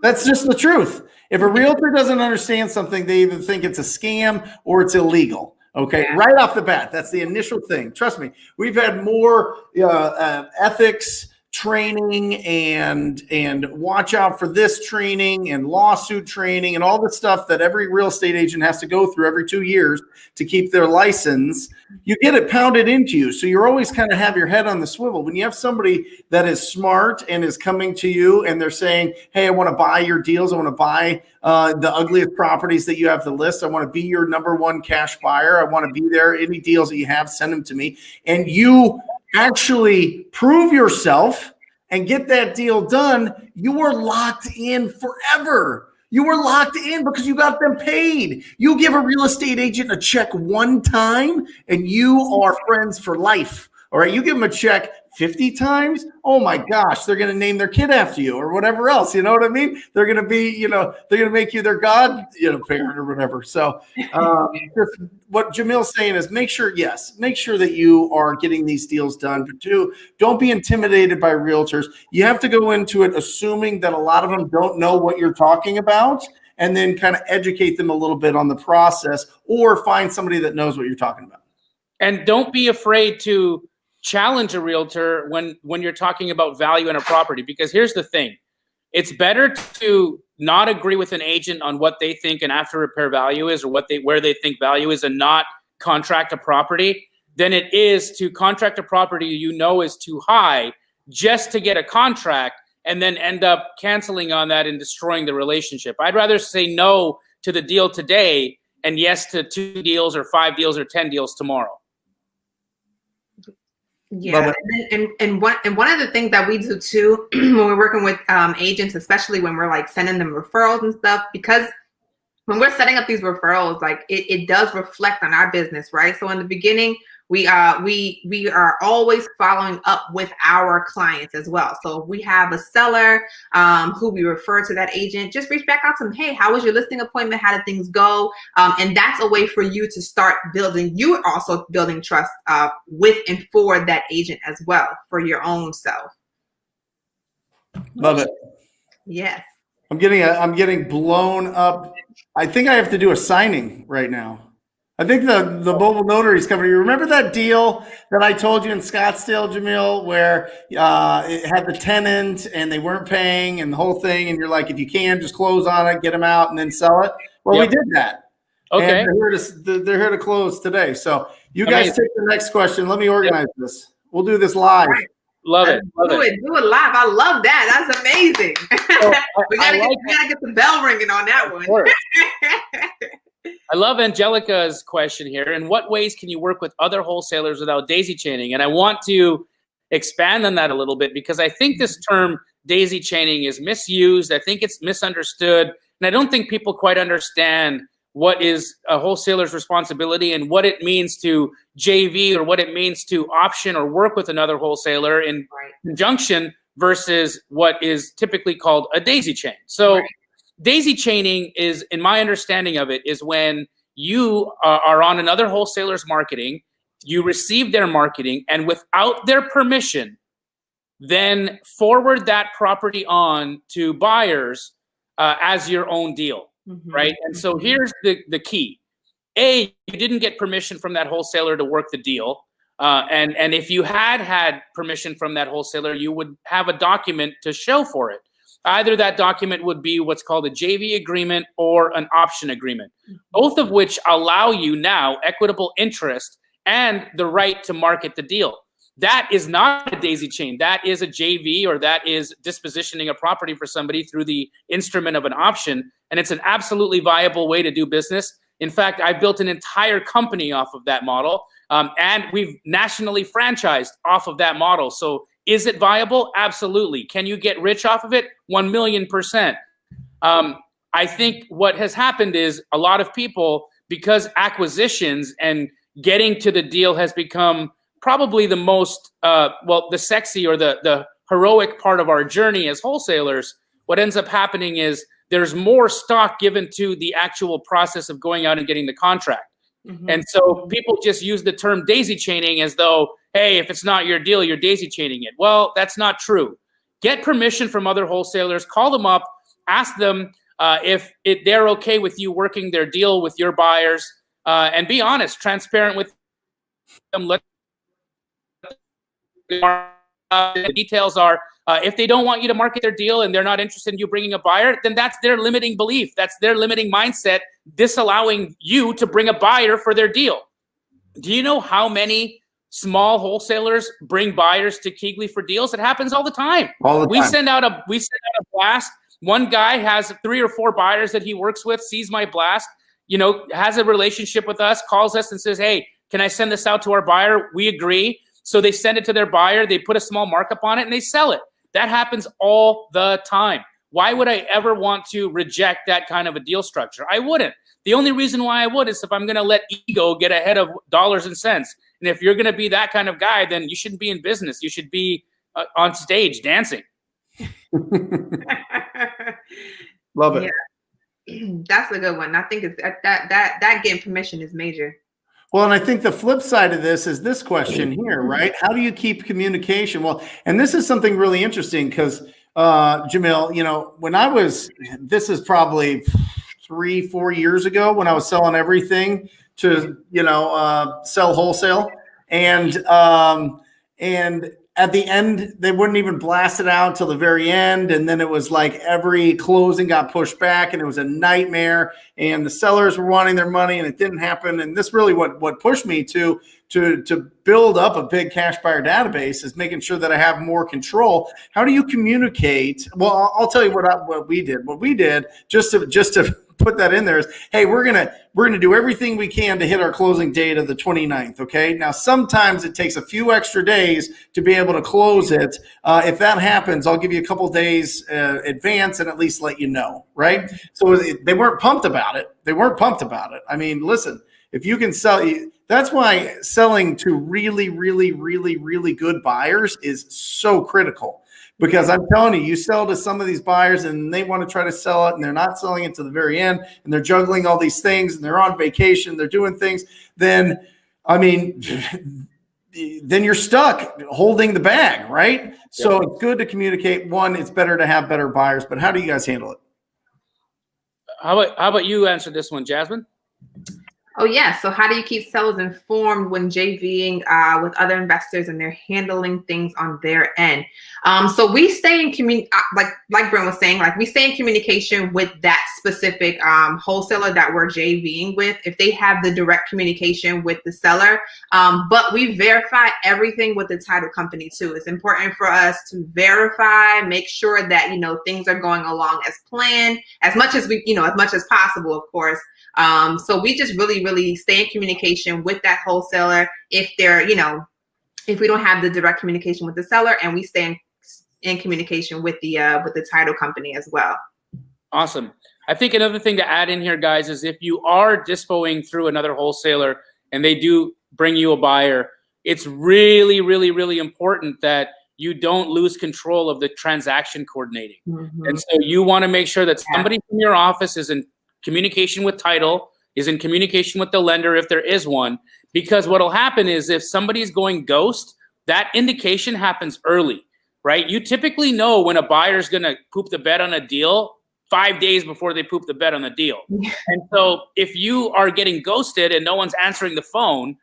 That's just the truth. If a realtor doesn't understand something, they either think it's a scam or it's illegal. Okay, Yeah. Right off the bat, that's the initial thing. Trust me, we've had more ethics training and watch out for this training and lawsuit training and all the stuff that every real estate agent has to go through every 2 years to keep their license. You get it pounded into you. So you're always kind of have your head on the swivel. When you have somebody that is smart and is coming to you and they're saying, hey, I want to buy your deals. I want to buy the ugliest properties that you have to list. I want to be your number one cash buyer. I want to be there. Any deals that you have, send them to me. And you actually prove yourself and get that deal done, you are locked in forever. You were locked in because you got them paid. You give a real estate agent a check one time and you are friends for life. All right, you give them a check 50 times. Oh my gosh, they're going to name their kid after you or whatever else. You know what I mean? They're going to be, they're going to make you their god, parent or whatever. So just what Jamil's saying is make sure that you are getting these deals done. But two, don't be intimidated by realtors. You have to go into it assuming that a lot of them don't know what you're talking about, and then kind of educate them a little bit on the process, or find somebody that knows what you're talking about. And don't be afraid to challenge a realtor when you're talking about value in a property, because here's the thing. It's better to not agree with an agent on what they think an after repair value is, or where they think value is, and not contract a property, than it is to contract a property is too high just to get a contract and then end up canceling on that and destroying the relationship. I'd rather say no to the deal today and yes to 2 deals or 5 deals or 10 deals tomorrow. Yeah, and one of the things that we do too when we're working with agents, especially when we're like sending them referrals and stuff, because when we're setting up these referrals, like it does reflect on our business, right? So in the beginning, we are always following up with our clients as well. So if we have a seller who we refer to that agent, just reach back out to them. Hey, how was your listing appointment? How did things go? And that's a way for you to start building. You are also building trust with and for that agent as well, for your own self. Love it. Yes. I'm getting blown up. I think I have to do a signing right now. I think the mobile notary is coming. You remember that deal that I told you in Scottsdale, Jamil, where it had the tenant and they weren't paying and the whole thing, and you're like, if you can, just close on it, get them out, and then sell it? Well, Yep. We did that. Okay. And they're here to close today. So you guys take the next question. Let me organize this. We'll do this live. Right. Love it. Do it live. I love that. That's amazing. We gotta get the bell ringing on that one. I love Angelica's question here. In what ways can you work with other wholesalers without daisy chaining? And I want to expand on that a little bit, because I think this term daisy chaining is misused. I think it's misunderstood. And I don't think people quite understand what is a wholesaler's responsibility and what it means to JV, or what it means to option or work with another wholesaler in conjunction versus what is typically called a daisy chain. So daisy chaining is, in my understanding of it, is when you are on another wholesaler's marketing, you receive their marketing, and without their permission, then forward that property on to buyers as your own deal, right? And so here's the key. A, you didn't get permission from that wholesaler to work the deal. And if you had permission from that wholesaler, you would have a document to show for it. Either that document would be what's called a JV agreement or an option agreement, both of which allow you now equitable interest and the right to market the deal. that is not a daisy chain. That is a JV, or that is dispositioning a property for somebody through the instrument of an option. And it's an absolutely viable way to do business. In fact, I built an entire company off of that model, and we've nationally franchised off of that model. So is it viable? Absolutely. Can you get rich off of it? 1,000,000%. I think what has happened is a lot of people, because acquisitions and getting to the deal has become probably the most, the sexy or the heroic part of our journey as wholesalers, what ends up happening is there's more stock given to the actual process of going out and getting the contract. Mm-hmm. And so people just use the term daisy chaining as though, hey, if it's not your deal, you're daisy chaining it. Well, that's not true. Get permission from other wholesalers, call them up, ask them if they're okay with you working their deal with your buyers, and be honest, transparent with them. Let the details are, if they don't want you to market their deal and they're not interested in you bringing a buyer, then that's their limiting belief. That's their limiting mindset, disallowing you to bring a buyer for their deal. Do you know how many small wholesalers bring buyers to Keegley for deals? It happens all the time. We send out a blast. One guy has 3 or 4 buyers that he works with, sees my blast, has a relationship with us, calls us and says, hey, can I send this out to our buyer? We agree. So they send it to their buyer, they put a small markup on it, and they sell it. That happens all the time. Why would I ever want to reject that kind of a deal structure? I wouldn't. The only reason why I would is if I'm going to let ego get ahead of dollars and cents. And if you're going to be that kind of guy, then you shouldn't be in business. You should be on stage dancing. Love it. Yeah. That's a good one. I think it's that getting permission is major. Well, and I think the flip side of this is this question here, right? How do you keep communication? Well, and this is something really interesting because, Jamil, when this is probably 3-4 years ago when I was selling everything to, sell wholesale. And at the end, they wouldn't even blast it out until the very end. And then it was like every closing got pushed back and it was a nightmare and the sellers were wanting their money and it didn't happen. And this really what pushed me to build up a big cash buyer database is making sure that I have more control. How do you communicate? Well, I'll tell you what we did. What we did just to put that in there is, hey, we're gonna do everything we can to hit our closing date of the 29th. Okay. Now, sometimes it takes a few extra days to be able to close it. If that happens, I'll give you a couple days advance and at least let you know. Right. So they weren't pumped about it. I mean, listen, if you can sell, that's why selling to really, really, really, really good buyers is so critical. Because I'm telling you, you sell to some of these buyers and they want to try to sell it and they're not selling it to the very end and they're juggling all these things and they're on vacation, they're doing things, then you're stuck holding the bag, right? Yeah. So it's good to communicate. One, it's better to have better buyers, but how do you guys handle it? How about you answer this one, Jazmine? Oh, yeah. So how do you keep sellers informed when JVing with other investors and they're handling things on their end? So we stay in like Brent was saying, we stay in communication with that specific wholesaler that we're JVing with, if they have the direct communication with the seller. But we verify everything with the title company too. It's important for us to verify, make sure that, things are going along as planned, as much as possible, of course. So we just really, really stay in communication with that wholesaler if they're, if we don't have the direct communication with the seller, and we stay in communication with the title company as well. Awesome. I think another thing to add in here, guys, is if you are dispoing through another wholesaler and they do bring you a buyer, it's really, really, really important that you don't lose control of the transaction coordinating. Mm-hmm. And so you want to make sure that somebody from your office is in communication with title, is in communication with the lender if there is one, because what'll happen is if somebody's going ghost, that indication happens early, right? You typically know when a buyer's going to poop the bed on a deal 5 days before they poop the bed on the deal. And so if you are getting ghosted and no one's answering the phone,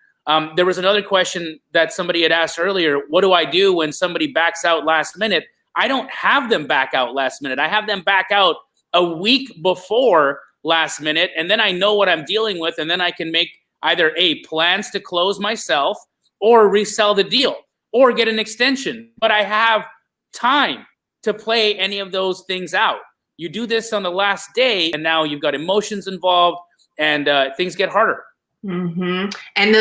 there was another question that somebody had asked earlier. What do I do when somebody backs out last minute? I don't have them back out last minute. I have them back out a week before last minute, and then I know what I'm dealing with, and then I can make either plans to close myself or resell the deal. or get an extension, but I have time to play any of those things out. You do this on the last day, and now you've got emotions involved, and things get harder. Mm-hmm. And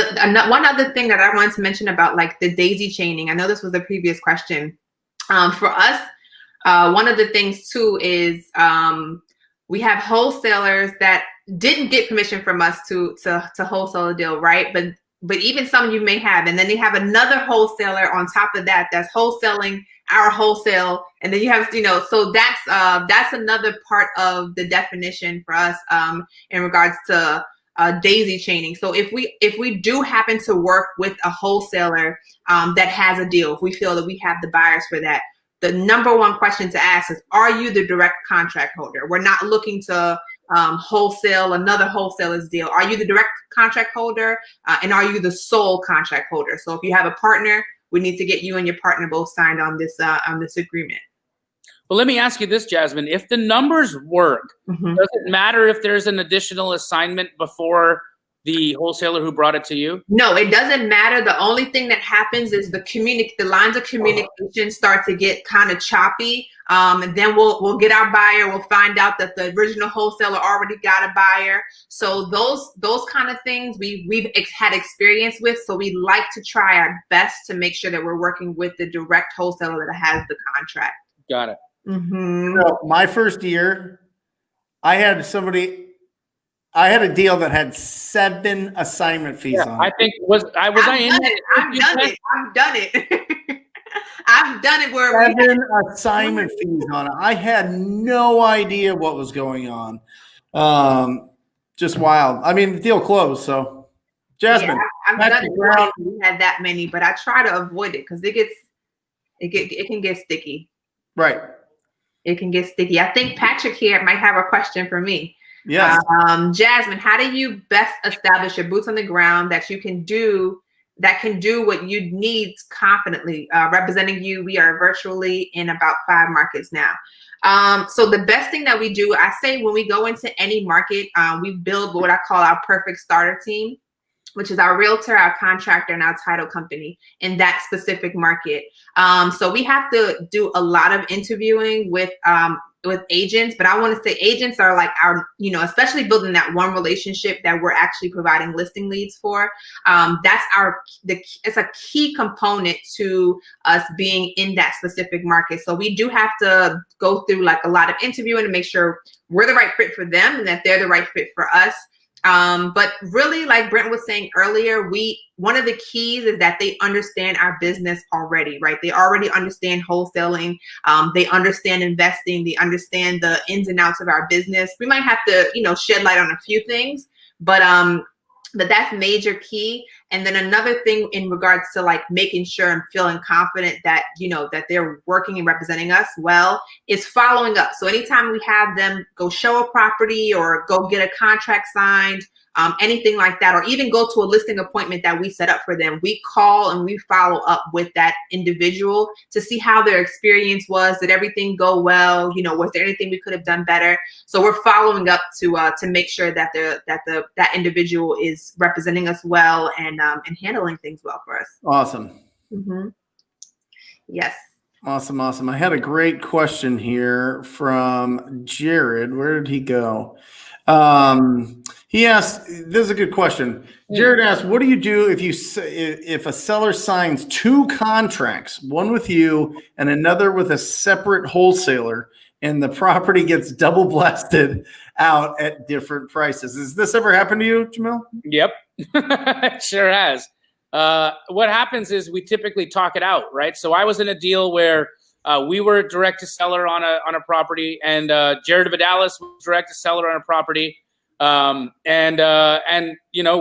one other thing that I wanted to mention about like the daisy chaining, I know this was the previous question. For us, one of the things too is we have wholesalers that didn't get permission from us to wholesale a deal, right? But even some you may have, and then they have another wholesaler on top of that that's wholesaling our wholesale, and then you have, so that's another part of the definition for us in regards to daisy chaining. So if we do happen to work with a wholesaler that has a deal, if we feel that we have the buyers for that, the number one question to ask is, are you the direct contract holder? We're not looking to wholesale another wholesaler's deal. Are you the direct contract holder? And are you the sole contract holder? So if you have a partner, we need to get you and your partner both signed on this agreement. Well, let me ask you this, Jazmine. If the numbers work, Mm-hmm. does it matter if there's an additional assignment before the wholesaler who brought it to you? No, it doesn't matter. The only thing that happens is the lines of communication start to get kind of choppy. And then we'll get our buyer. We'll find out that the original wholesaler already got a buyer. So those kind of things we've had experience with. So we like to try our best to make sure that we're working with the direct wholesaler that has the contract. Got it. Mm-hmm. So my first year, I had a deal that had 7 assignment fees on it. I think I've done it. I've done it where 7 assignment fees on it. I had no idea what was going on. Just wild. I mean, the deal closed. So, Jazmine, yeah, I've done it where we had that many, but I try to avoid it because it can get sticky. Right. It can get sticky. I think Patrick here might have a question for me. Yes. Jazmine, how do you best establish your boots on the ground that can do what you need confidently? Representing you, we are virtually in about 5 markets now. So the best thing that we do, I say when we go into any market, we build what I call our perfect starter team, which is our realtor, our contractor, and our title company in that specific market. So we have to do a lot of interviewing with agents, but I want to say agents are like our, especially building that one relationship that we're actually providing listing leads for. That's it's a key component to us being in that specific market. So we do have to go through like a lot of interviewing to make sure we're the right fit for them and that they're the right fit for us. But really, like Brent was saying earlier, one of the keys is that they understand our business already, right? They already understand wholesaling. They understand investing. They understand the ins and outs of our business. We might have to, shed light on a few things, but that's major key. And then another thing in regards to like making sure and feeling confident that, that they're working and representing us well is following up. So anytime we have them go show a property or go get a contract signed, anything like that, or even go to a listing appointment that we set up for them, we call and we follow up with that individual to see how their experience was. Did everything go well? Was there anything we could have done better? So we're following up to make sure that that individual is representing us well and handling things well for us. Awesome. Mm-hmm. Yes. Awesome. I had a great question here from Jared. Where did he go? He asked, this is a good question. Jared asked, what do you do if a seller signs 2 contracts, one with you and another with a separate wholesaler, and the property gets double blasted out at different prices? Has this ever happened to you, Jamil? Yep. It sure has. What happens is we typically talk it out, right? So I was in a deal where we were direct to seller on a property, and Jared Vidalis was direct to seller on a property. And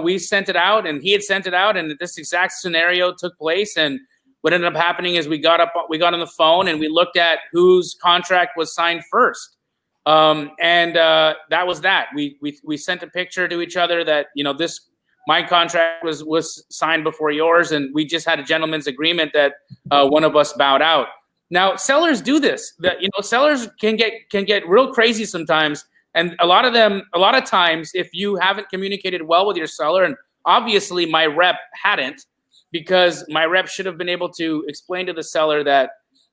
we sent it out, and he had sent it out, and this exact scenario took place. And what ended up happening is we got on the phone and we looked at whose contract was signed first. That was that. We sent a picture to each other that, my contract was signed before yours, and we just had a gentleman's agreement that one of us bowed out. Now, sellers do this. Sellers can get real crazy sometimes, and a lot of times, if you haven't communicated well with your seller, and obviously my rep hadn't, because my rep should have been able to explain to the seller that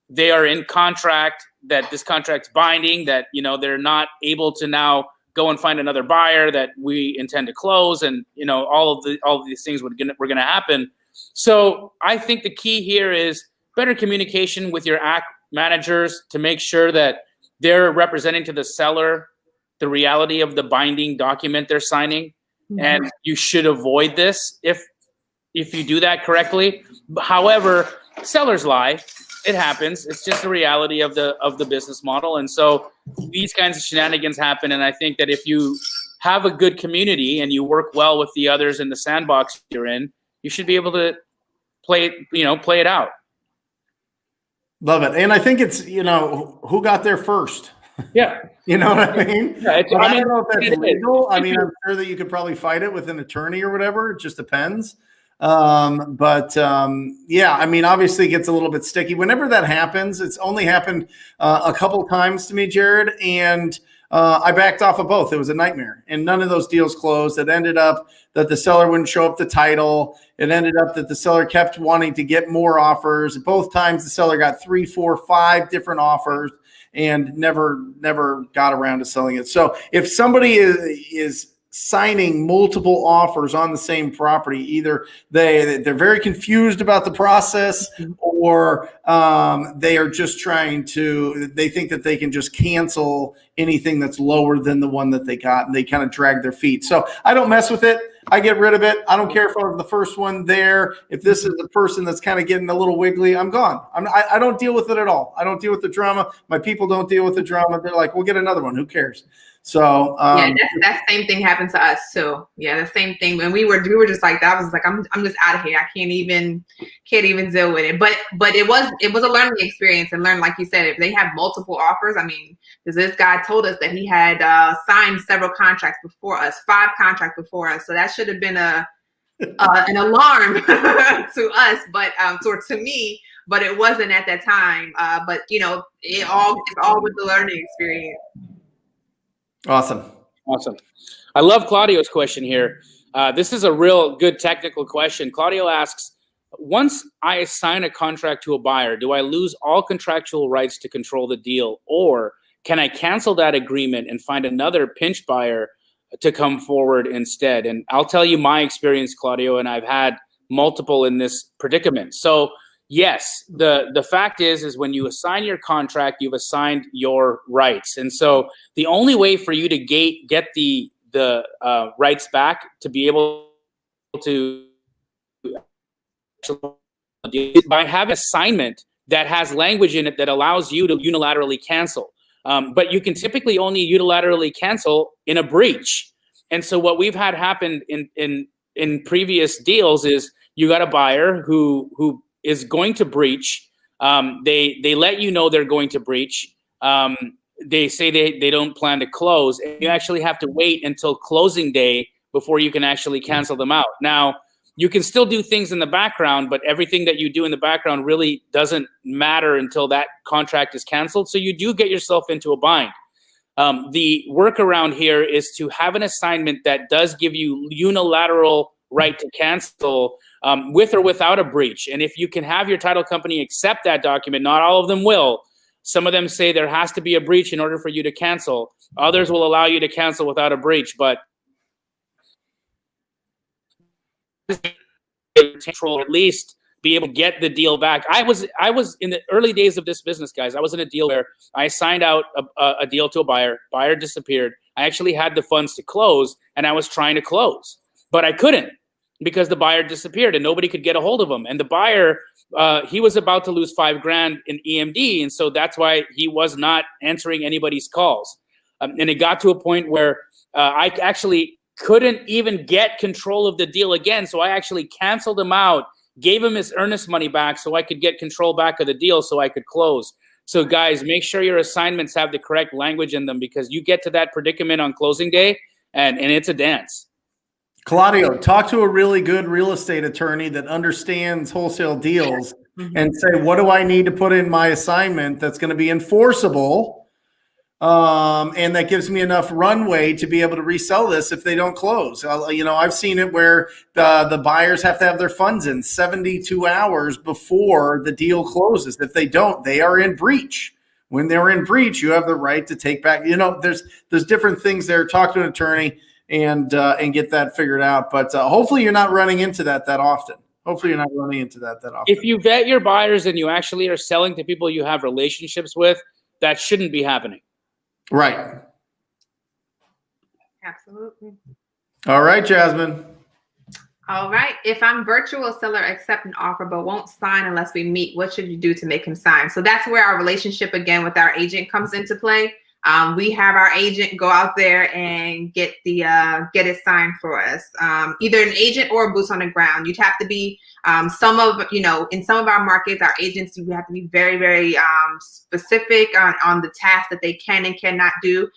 they are in contract, that this contract's binding, that, you know, they're not able to now go and find another buyer, that we intend to close, and, you know, all of these things were going to happen. So I think the key here is better communication with your act managers to make sure that they're representing to the seller the reality of the binding document they're signing. Mm-hmm. And you should avoid this if you do that correctly. However, sellers lie. It happens. It's just the reality of the business model. And so these kinds of shenanigans happen. And I think that if you have a good community and you work well with the others in the sandbox you're in, you should be able to play it out. Love it. And I think it's, you know, who got there first? Yeah. You know what I mean? Yeah, I don't know if that's legal. I mean, I'm sure that you could probably fight it with an attorney or whatever. It just depends. Yeah, I mean, obviously it gets a little bit sticky. Whenever that happens, it's only happened a couple of times to me, Jared, and I backed off of both. It was a nightmare, and none of those deals closed. It ended up that the seller wouldn't show up the title. It ended up that the seller kept wanting to get more offers. Both times the seller got 3, 4, 5 different offers and never got around to selling it. So if somebody is signing multiple offers on the same property, either they're very confused about the process, or they are just they think that they can just cancel anything that's lower than the one that they got, and they kind of drag their feet. So I don't mess with it. I get rid of it. I don't care if I'm the first one there. If this is the person that's kind of getting a little wiggly, I'm gone. I don't deal with it at all. I don't deal with the drama. My people don't deal with the drama. They're like, we'll get another one. Who cares? So yeah, that same thing happened to us too. Yeah, the same thing. When we were just like that. I was like, I'm just out of here. I can't even deal with it. But it was a learning experience, and learn, like you said, if they have multiple offers. I mean, because this guy told us that he had signed several contracts before us, 5 contracts before us. So that should have been an alarm to us, but to me. But it wasn't at that time. But you know, it's all with the learning experience. Awesome. I love Claudio's question here. This is a real good technical question. Claudio asks, once I assign a contract to a buyer, do I lose all contractual rights to control the deal, or can I cancel that agreement and find another pinch buyer to come forward instead? And I'll tell you my experience, Claudio, and I've had multiple in this predicament. So yes, the fact is when you assign your contract, you've assigned your rights. And so the only way for you to get the rights back to be able to by having an assignment that has language in it that allows you to unilaterally cancel. But you can typically only unilaterally cancel in a breach. And so what we've had happen in previous deals is you got a buyer who is going to breach. They let you know they're going to breach. They say they don't plan to close, and you actually have to wait until closing day before you can actually cancel them out. Now, you can still do things in the background, but everything that you do in the background really doesn't matter until that contract is canceled. So you do get yourself into a bind. The workaround here is to have an assignment that does give you unilateral right to cancel with or without a breach. And if you can have your title company accept that document, not all of them will. Some of them say there has to be a breach in order for you to cancel. Others will allow you to cancel without a breach, but control, at least be able to get the deal back. I was in the early days of this business, guys. I was in a deal where I signed out a deal to a buyer. Buyer disappeared. I actually had the funds to close, and I was trying to close, but I couldn't because the buyer disappeared and nobody could get a hold of him. And the buyer, he was about to lose $5,000 in EMD, and so that's why he was not answering anybody's calls. And it got to a point where I actually couldn't even get control of the deal again. So I actually canceled him out, gave him his earnest money back so I could get control back of the deal so I could close. So guys, make sure your assignments have the correct language in them, because you get to that predicament on closing day and it's a dance. Claudio, talk to a really good real estate attorney that understands wholesale deals and say, what do I need to put in my assignment that's going to be enforceable And that gives me enough runway to be able to resell this if they don't close. I've seen it where the buyers have to have their funds in 72 hours before the deal closes. If they don't, they are in breach. When they're in breach, you have the right to take back. There's different things there. Talk to an attorney and get that figured out. But hopefully you're not running into that often. Hopefully you're not running into that often. If you vet your buyers and you actually are selling to people you have relationships with, that shouldn't be happening. Right. Absolutely. All right, Jazmine. All right. If I'm virtual seller, accept an offer but won't sign unless we meet, what should you do to make him sign? So that's where our relationship again with our agent comes into play. We have our agent go out there and get it signed for us. Either an agent or boots on the ground. You'd have to be in some of our markets, our agents, we have to be very, very specific on the tasks that they can and cannot do.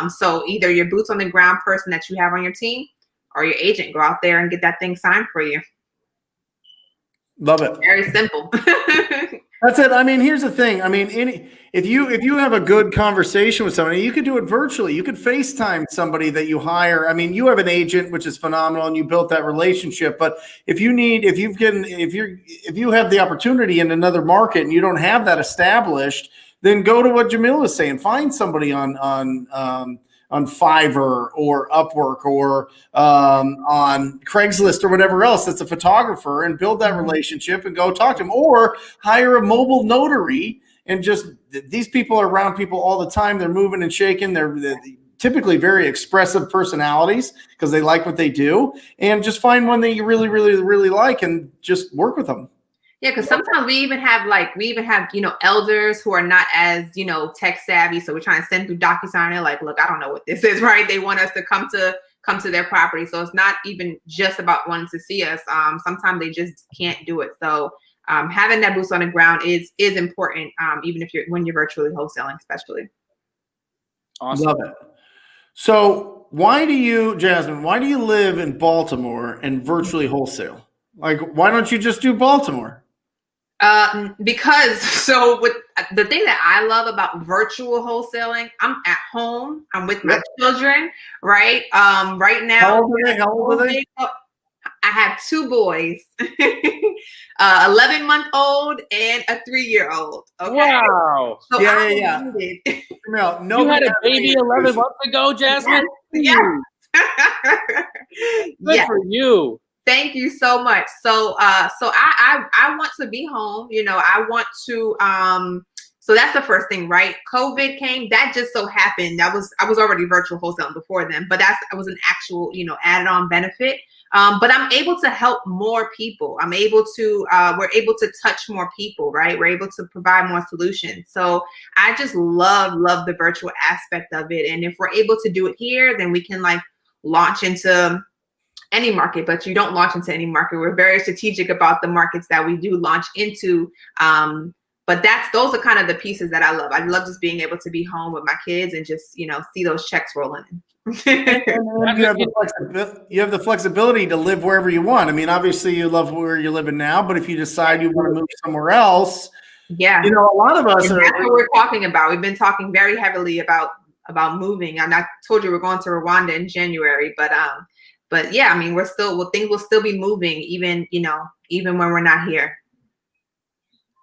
So either your boots on the ground person that you have on your team or your agent go out there and get that thing signed for you. Love it. Very simple. That's it. I mean, here's the thing. I mean, if you have a good conversation with somebody, you could do it virtually. You could FaceTime somebody that you hire. I mean, you have an agent, which is phenomenal, and you built that relationship. But if you have the opportunity in another market and you don't have that established, then go to what Jamil is saying. Find somebody on Fiverr or Upwork or on Craigslist or whatever else that's a photographer, and build that relationship and go talk to them, or hire a mobile notary. And just, these people are around people all the time. They're moving and shaking. They're typically very expressive personalities because they like what they do, and just find one that you really, really, really like and just work with them. Yeah, because sometimes we even have elders who are not as tech savvy, so we're trying to send through DocuSign. They're like, look, I don't know what this is, right? They want us to come to their property, so it's not even just about wanting to see us. Sometimes they just can't do it. So having that boots on the ground is important, even when you're virtually wholesaling, especially. Awesome. Love it. So Jazmine, why do you live in Baltimore and virtually wholesale? Like, why don't you just do Baltimore? Because with the thing that I love about virtual wholesaling, I'm at home, I'm with my children, right? Right now, How old are they? I have two boys, 11-month-old and a 3-year-old. Okay? Wow. So Yeah. No, you had a baby 11 months ago, Jazmine? Yes. Good for you. Thank you so much. So I want to be home. I want to. So that's the first thing, right? COVID came. That just so happened. I was already virtual wholesaling before then, but that was an actual added on benefit. But I'm able to help more people. We're able to touch more people, right? We're able to provide more solutions. So I just love the virtual aspect of it. And if we're able to do it here, then we can launch into any market. But you don't launch into any market. We're very strategic about the markets that we do launch into. But those are kind of the pieces that I love. I love just being able to be home with my kids and just, see those checks rolling in. You have the flexibility to live wherever you want. I mean, obviously you love where you're living now, but if you decide you want to move somewhere else, yeah, a lot of us that's what we're talking about. We've been talking very heavily about moving. And I told you we're going to Rwanda in January, but yeah, I mean, things will still be moving even when we're not here.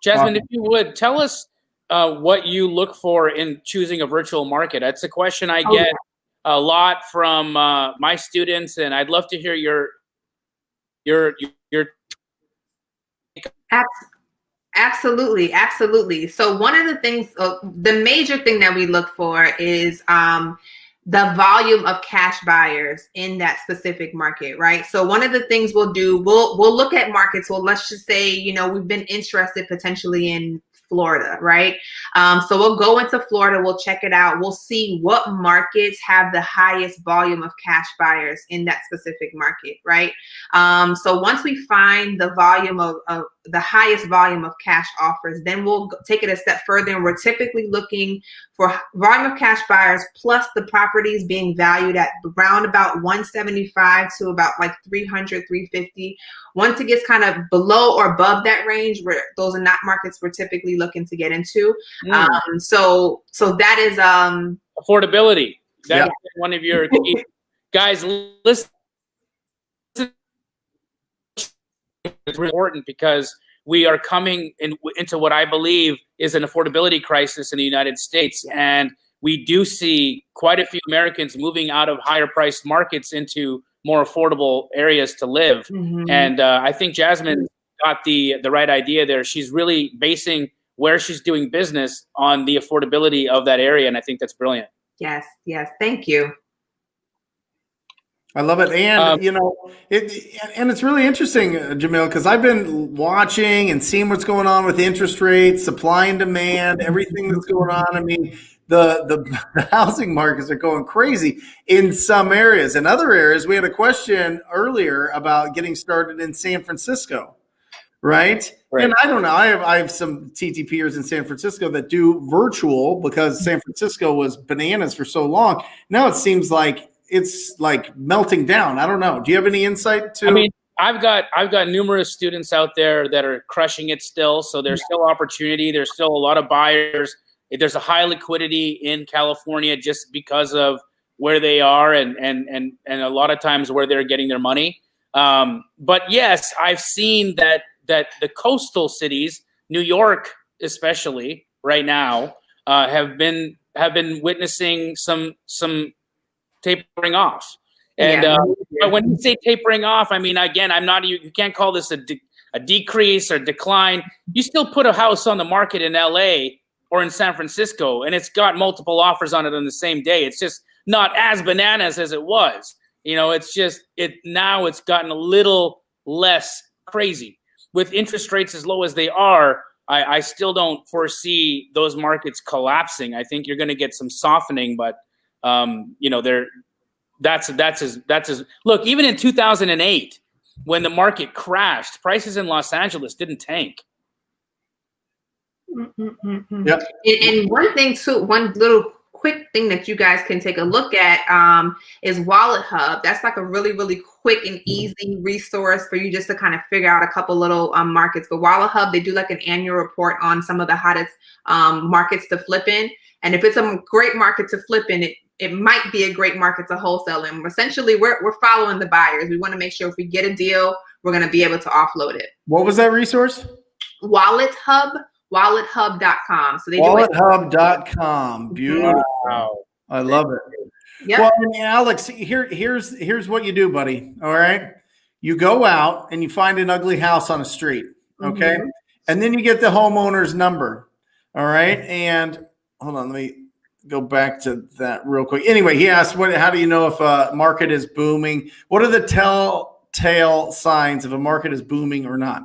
Jazmine, if you would tell us what you look for in choosing a virtual market. That's a question I get a lot from my students, and I'd love to hear your. Absolutely. So one of the things, the major thing that we look for is the volume of cash buyers in that specific market, right? So one of the things we'll do, we'll look at markets. Well, let's just say, we've been interested potentially in Florida, right? So we'll go into Florida, we'll check it out. We'll see what markets have the highest volume of cash buyers in that specific market, right? So once we find the volume of the highest volume of cash offers. Then we'll take it a step further, and we're typically looking for volume of cash buyers plus the properties being valued at around about 175 to about like 300, 350. Once it gets kind of below or above that range, where those are not markets we're typically looking to get into. So that is affordability. That's one of your key guys. Listen, it's really important because we are coming into what I believe is an affordability crisis in the United States. And we do see quite a few Americans moving out of higher priced markets into more affordable areas to live. And I think Jazmine got the right idea there. She's really basing where she's doing business on the affordability of that area. And I think that's brilliant. Yes. Thank you. I love it. And, you know, it's really interesting, Jamil, because I've been watching and seeing what's going on with interest rates, supply and demand, everything that's going on. I mean, the housing markets are going crazy in some areas. In other areas, we had a question earlier about getting started in San Francisco, right? And I don't know. I have some TTPers in San Francisco that do virtual because San Francisco was bananas for so long. Now it seems like it's like melting down. I don't know. Do you have any insight to? I mean, I've got numerous students out there that are crushing it still. So there's still opportunity. There's still a lot of buyers. There's a high liquidity in California just because of where they are and a lot of times where they're getting their money. But yes, I've seen that the coastal cities, New York especially right now, have been witnessing some tapering off. And but when you say tapering off, I mean, again, you can't call this a decrease or decline. You still put a house on the market in LA or in San Francisco, and it's got multiple offers on it on the same day. It's just not as bananas as it was. You know, now it's gotten a little less crazy. With interest rates as low as they are, I still don't foresee those markets collapsing. I think you're going to get some softening, but you know, that's look, even in 2008, when the market crashed, prices in Los Angeles didn't tank. Yep. And one thing too, one little quick thing that you guys can take a look at is Wallet Hub. That's like a really, really quick and easy resource for you just to kind of figure out a couple little markets. But Wallet Hub, they do like an annual report on some of the hottest markets to flip in. And if it's a great market to flip in, it might be a great market to wholesale in. Essentially, we're following the buyers. We want to make sure if we get a deal, we're going to be able to offload it. What was that resource? Wallet Hub, wallethub.com. So they wallethub.com. Beautiful. Wow. I love it. Yep. Well, I mean, Alex, here's what you do, buddy. All right. You go out and you find an ugly house on a street. Okay. And then you get the homeowner's number. All right. And hold on, let me go back to that real quick. Anyway, he asked, how do you know if a market is booming? What are the telltale signs if a market is booming or not?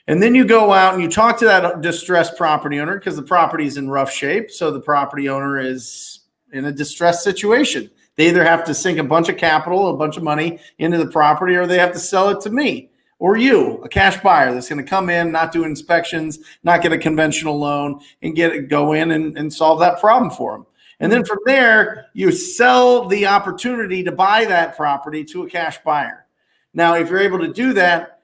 And then you go out and you talk to that distressed property owner because the property is in rough shape. So the property owner is in a distressed situation. They either have to sink a bunch of capital, a bunch of money into the property, or they have to sell it to me or you, a cash buyer that's going to come in, not do inspections, not get a conventional loan, and go in and solve that problem for them. And then from there, you sell the opportunity to buy that property to a cash buyer. Now, if you're able to do that,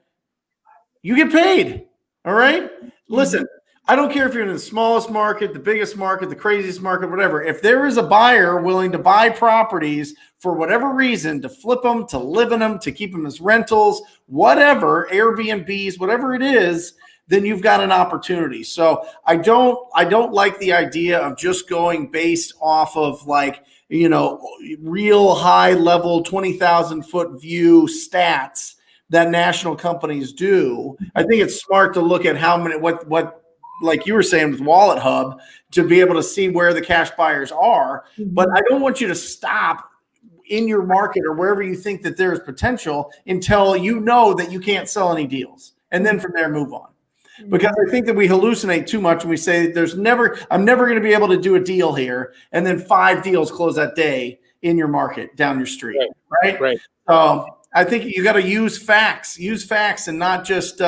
you get paid. All right. Listen, I don't care if you're in the smallest market, the biggest market, the craziest market, whatever. If there is a buyer willing to buy properties for whatever reason, to flip them, to live in them, to keep them as rentals, whatever, Airbnbs, whatever it is, then you've got an opportunity. So I don't like the idea of just going based off of like, you know, real high level 20,000 foot view stats that national companies do. I think it's smart to look at how many, what like you were saying with Wallet Hub, to be able to see where the cash buyers are. But I don't want you to stop in your market or wherever you think that there's potential until you know that you can't sell any deals. And then from there, move on. Because I think that we hallucinate too much when we say I'm never going to be able to do a deal here. And then 5 deals close that day in your market down your street. Right. I think you got to use facts and not just,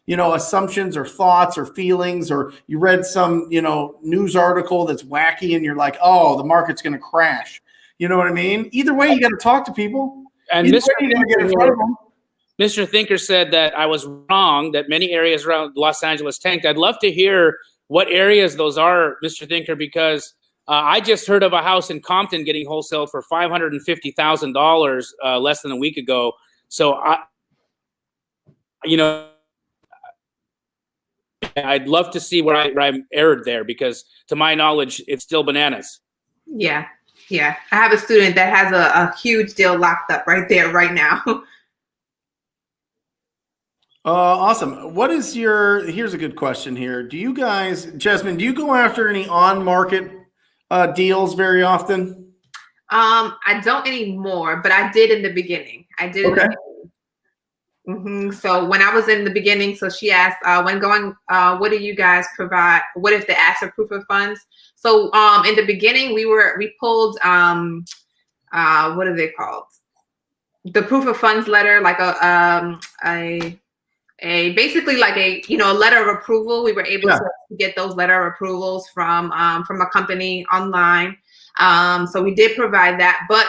assumptions or thoughts or feelings, or you read some, news article that's wacky and you're like, oh, the market's going to crash. You know what I mean? Either way, you got to talk to people. And Either way, you got to get in front of them. Mr. Thinker said that I was wrong, that many areas around Los Angeles tanked. I'd love to hear what areas those are, Mr. Thinker, because I just heard of a house in Compton getting wholesaled for $550,000 less than a week ago. So, I'd love to see where I'm erred there, because to my knowledge, it's still bananas. Yeah. I have a student that has a huge deal locked up right there, right now. Awesome. Here's a good question here. Do you guys, Jazmine, do you go after any on-market deals very often? I don't anymore, but I did in the beginning. Okay. So when I was in the beginning, so she asked, what do you guys provide? What if they ask for proof of funds? So in the beginning, we pulled, what are they called? The proof of funds letter, like basically like a letter of approval. We were able to get those letter of approvals from a company online. So we did provide that, but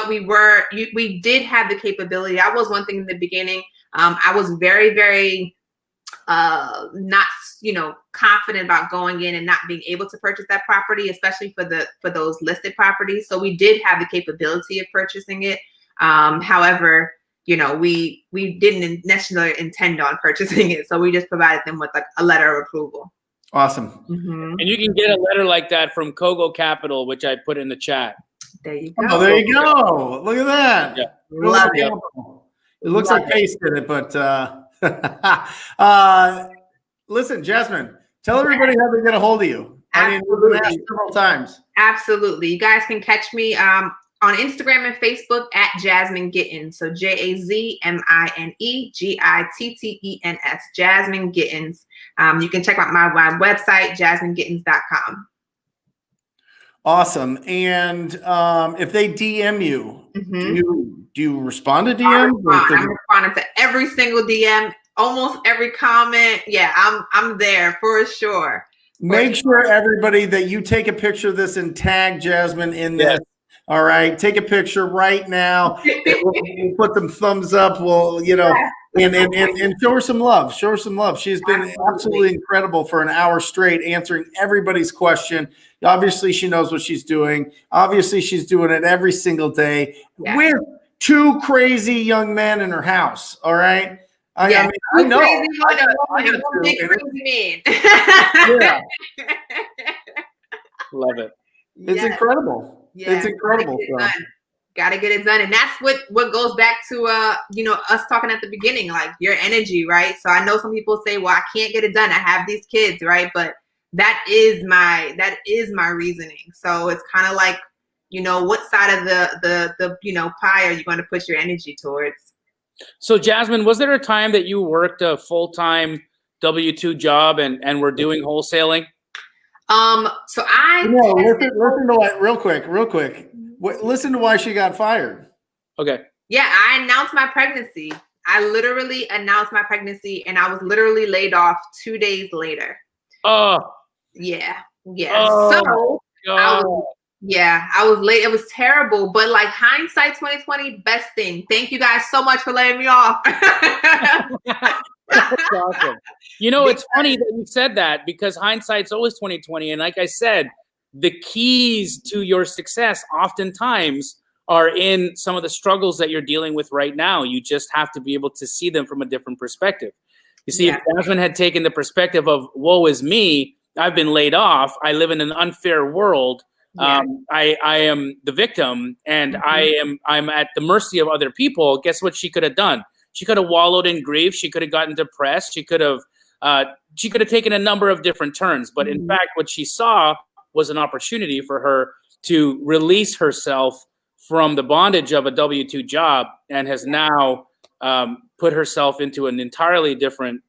we did have the capability. That was one thing in the beginning. I was very, very not confident about going in and not being able to purchase that property, especially for those listed properties. So we did have the capability of purchasing it. However, we didn't necessarily intend on purchasing it, so we just provided them with like a letter of approval. Awesome. And you can get a letter like that from Kogo Capital, which I put in the chat. There you go. Oh, there you go. Look at that. Yeah. Love it. It looks like Pace did it, but listen, Jazmine, tell everybody how they get a hold of you. We've been asked several times. Absolutely. You guys can catch me on Instagram and Facebook at Jazmine Gittens. So JazmineGittens, Jazmine Gittens. You can check out my website, JazmineGittens.com. Awesome. And if they DM you, do you respond to DMs? I'm responding to every single DM, almost every comment. Yeah, I'm there for sure. Make sure everybody that you take a picture of this and tag Jazmine in this. All right, take a picture right now. We'll put them thumbs up. We'll, and show her some love. Show her some love. She's been absolutely incredible for an hour straight, answering everybody's question. Obviously, she knows what she's doing. Obviously, she's doing it every single day with two crazy young men in her house. All right. I know. Love it. It's incredible. Yeah, it's incredible. Gotta get it done. And that's what goes back to us talking at the beginning, like your energy, right? So I know some people say, well, I can't get it done. I have these kids, right? But that is my reasoning. So it's kind of like, what side of the pie are you going to put your energy towards? So Jazmine, was there a time that you worked a full-time W-2 job and were doing wholesaling? So listen to what, real quick. Listen to why she got fired. Okay. Yeah, I announced my pregnancy. I literally announced my pregnancy, and I was literally laid off 2 days later. Oh. Yeah. Oh, so I was late. It was terrible, but like hindsight 2020, best thing. Thank you guys so much for letting me off. That's awesome. It's funny that you said that, because hindsight's always 2020. And like I said, the keys to your success oftentimes are in some of the struggles that you're dealing with right now. You just have to be able to see them from a different perspective. You see, if Jazmine had taken the perspective of woe is me, I've been laid off, I live in an unfair world. I am the victim, and I'm at the mercy of other people. Guess what she could have done? She could have wallowed in grief. She could have gotten depressed. She could have taken a number of different turns. But in fact, what she saw was an opportunity for her to release herself from the bondage of a W-2 job, and has now put herself into an entirely different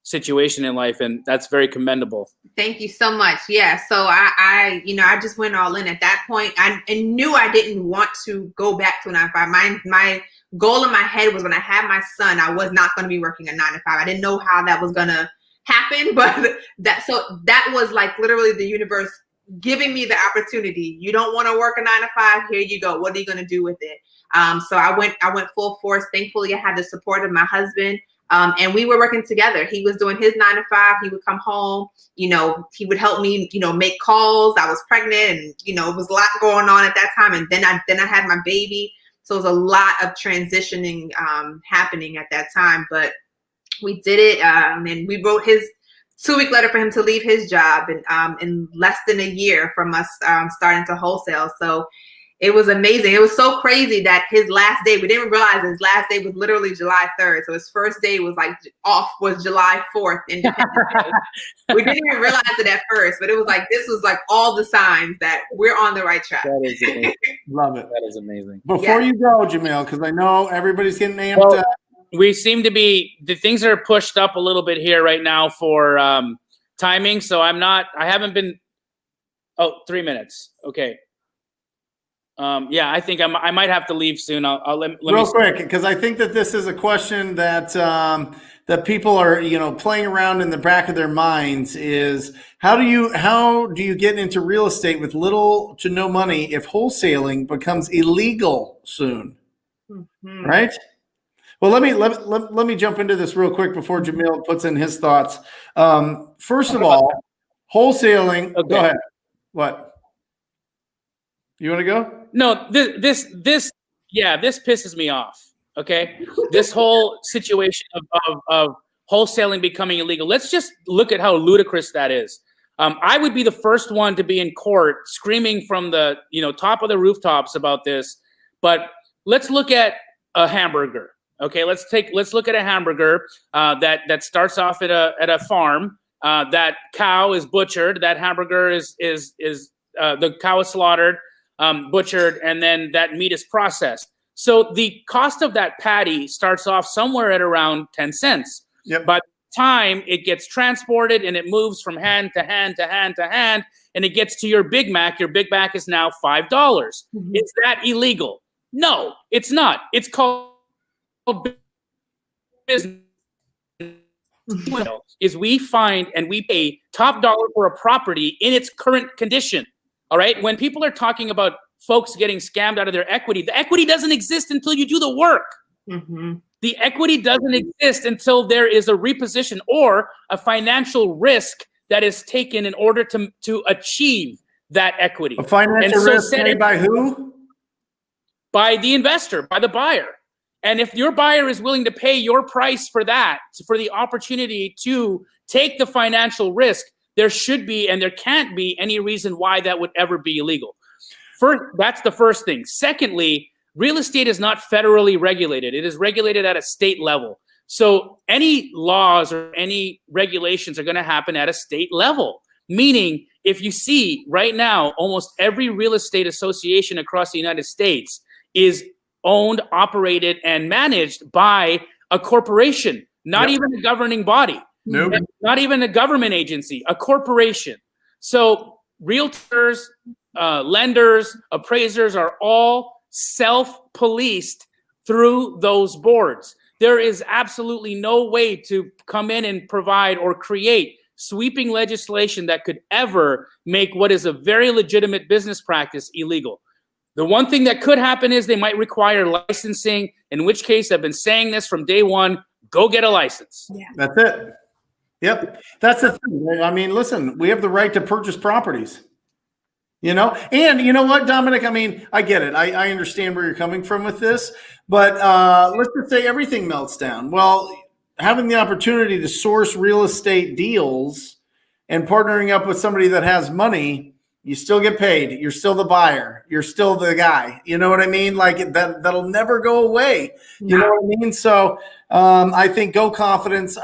situation in life, and that's very commendable. Thank you so much. Yeah. So I just went all in at that point. I knew I didn't want to go back to a 9-to-5. My goal in my head was when I had my son, I was not going to be working a 9-to-5. I didn't know how that was going to happen, but that was like literally the universe giving me the opportunity. You don't want to work a 9-to-5. Here you go. What are you going to do with it? So I went full force. Thankfully, I had the support of my husband. And we were working together. He was doing his 9-to-5. He would come home, he would help me, make calls. I was pregnant, and, it was a lot going on at that time. And then I had my baby. So it was a lot of transitioning happening at that time, but we did it. And we wrote his 2-week letter for him to leave his job in less than a year from us starting to wholesale. So it was amazing. It was so crazy that his last day, we didn't realize his last day was literally July 3rd. So his first day was was July 4th. Independence Day. We didn't even realize it at first, but it was this was all the signs that we're on the right track. That is amazing. Love it. That is amazing. Before you go, Jamil, because I know everybody's getting amped up. We seem to be, the things are pushed up a little bit here right now for timing. So I haven't been, 3 minutes. Okay. I think I might have to leave soon. I'll let real quick, because I think that this is a question that that people are playing around in the back of their minds is how do you get into real estate with little to no money if wholesaling becomes illegal soon, right? Well, let me jump into this real quick before Jamil puts in his thoughts. First of all, wholesaling. Okay. Go ahead. What? You want to go? No, this pisses me off. Okay, this whole situation of wholesaling becoming illegal. Let's just look at how ludicrous that is. I would be the first one to be in court screaming from the top of the rooftops about this. But let's look at a hamburger. Okay, let's look at a hamburger that starts off at a farm. That cow is butchered. That hamburger is the cow is slaughtered. Butchered, and then that meat is processed. So the cost of that patty starts off somewhere at around 10 cents. Yep. By the time it gets transported and it moves from hand to hand to hand to hand, and it gets to your Big Mac is now $5. Mm-hmm. Is that illegal? No, it's not. It's called business. Is we find and we pay top dollar for a property in its current condition. All right. When people are talking about folks getting scammed out of their equity, the equity doesn't exist until you do the work. Mm-hmm. The equity doesn't exist until there is a reposition or a financial risk that is taken in order to achieve that equity. A financial risk made by who? By the investor, by the buyer. And if your buyer is willing to pay your price for that, for the opportunity to take the financial risk, there should be, and there can't be any reason why that would ever be illegal. First, that's the first thing. Secondly, real estate is not federally regulated. It is regulated at a state level. So any laws or any regulations are going to happen at a state level. Meaning, if you see right now, almost every real estate association across the United States is owned, operated, and managed by a corporation, not even a governing body. Nope. Not even a government agency, a corporation. So realtors, lenders, appraisers are all self-policed through those boards. There is absolutely no way to come in and provide or create sweeping legislation that could ever make what is a very legitimate business practice illegal. The one thing that could happen is they might require licensing, in which case I've been saying this from day one, go get a license. Yeah. That's it. Yep. That's the thing. I mean, listen, we have the right to purchase properties, and you know what, Dominic, I mean, I get it. I understand where you're coming from with this, but let's just say everything melts down. Well, having the opportunity to source real estate deals and partnering up with somebody that has money, you still get paid. You're still the buyer. You're still the guy. You know what I mean? Like that'll never go away. You know what I mean? So I think go confident,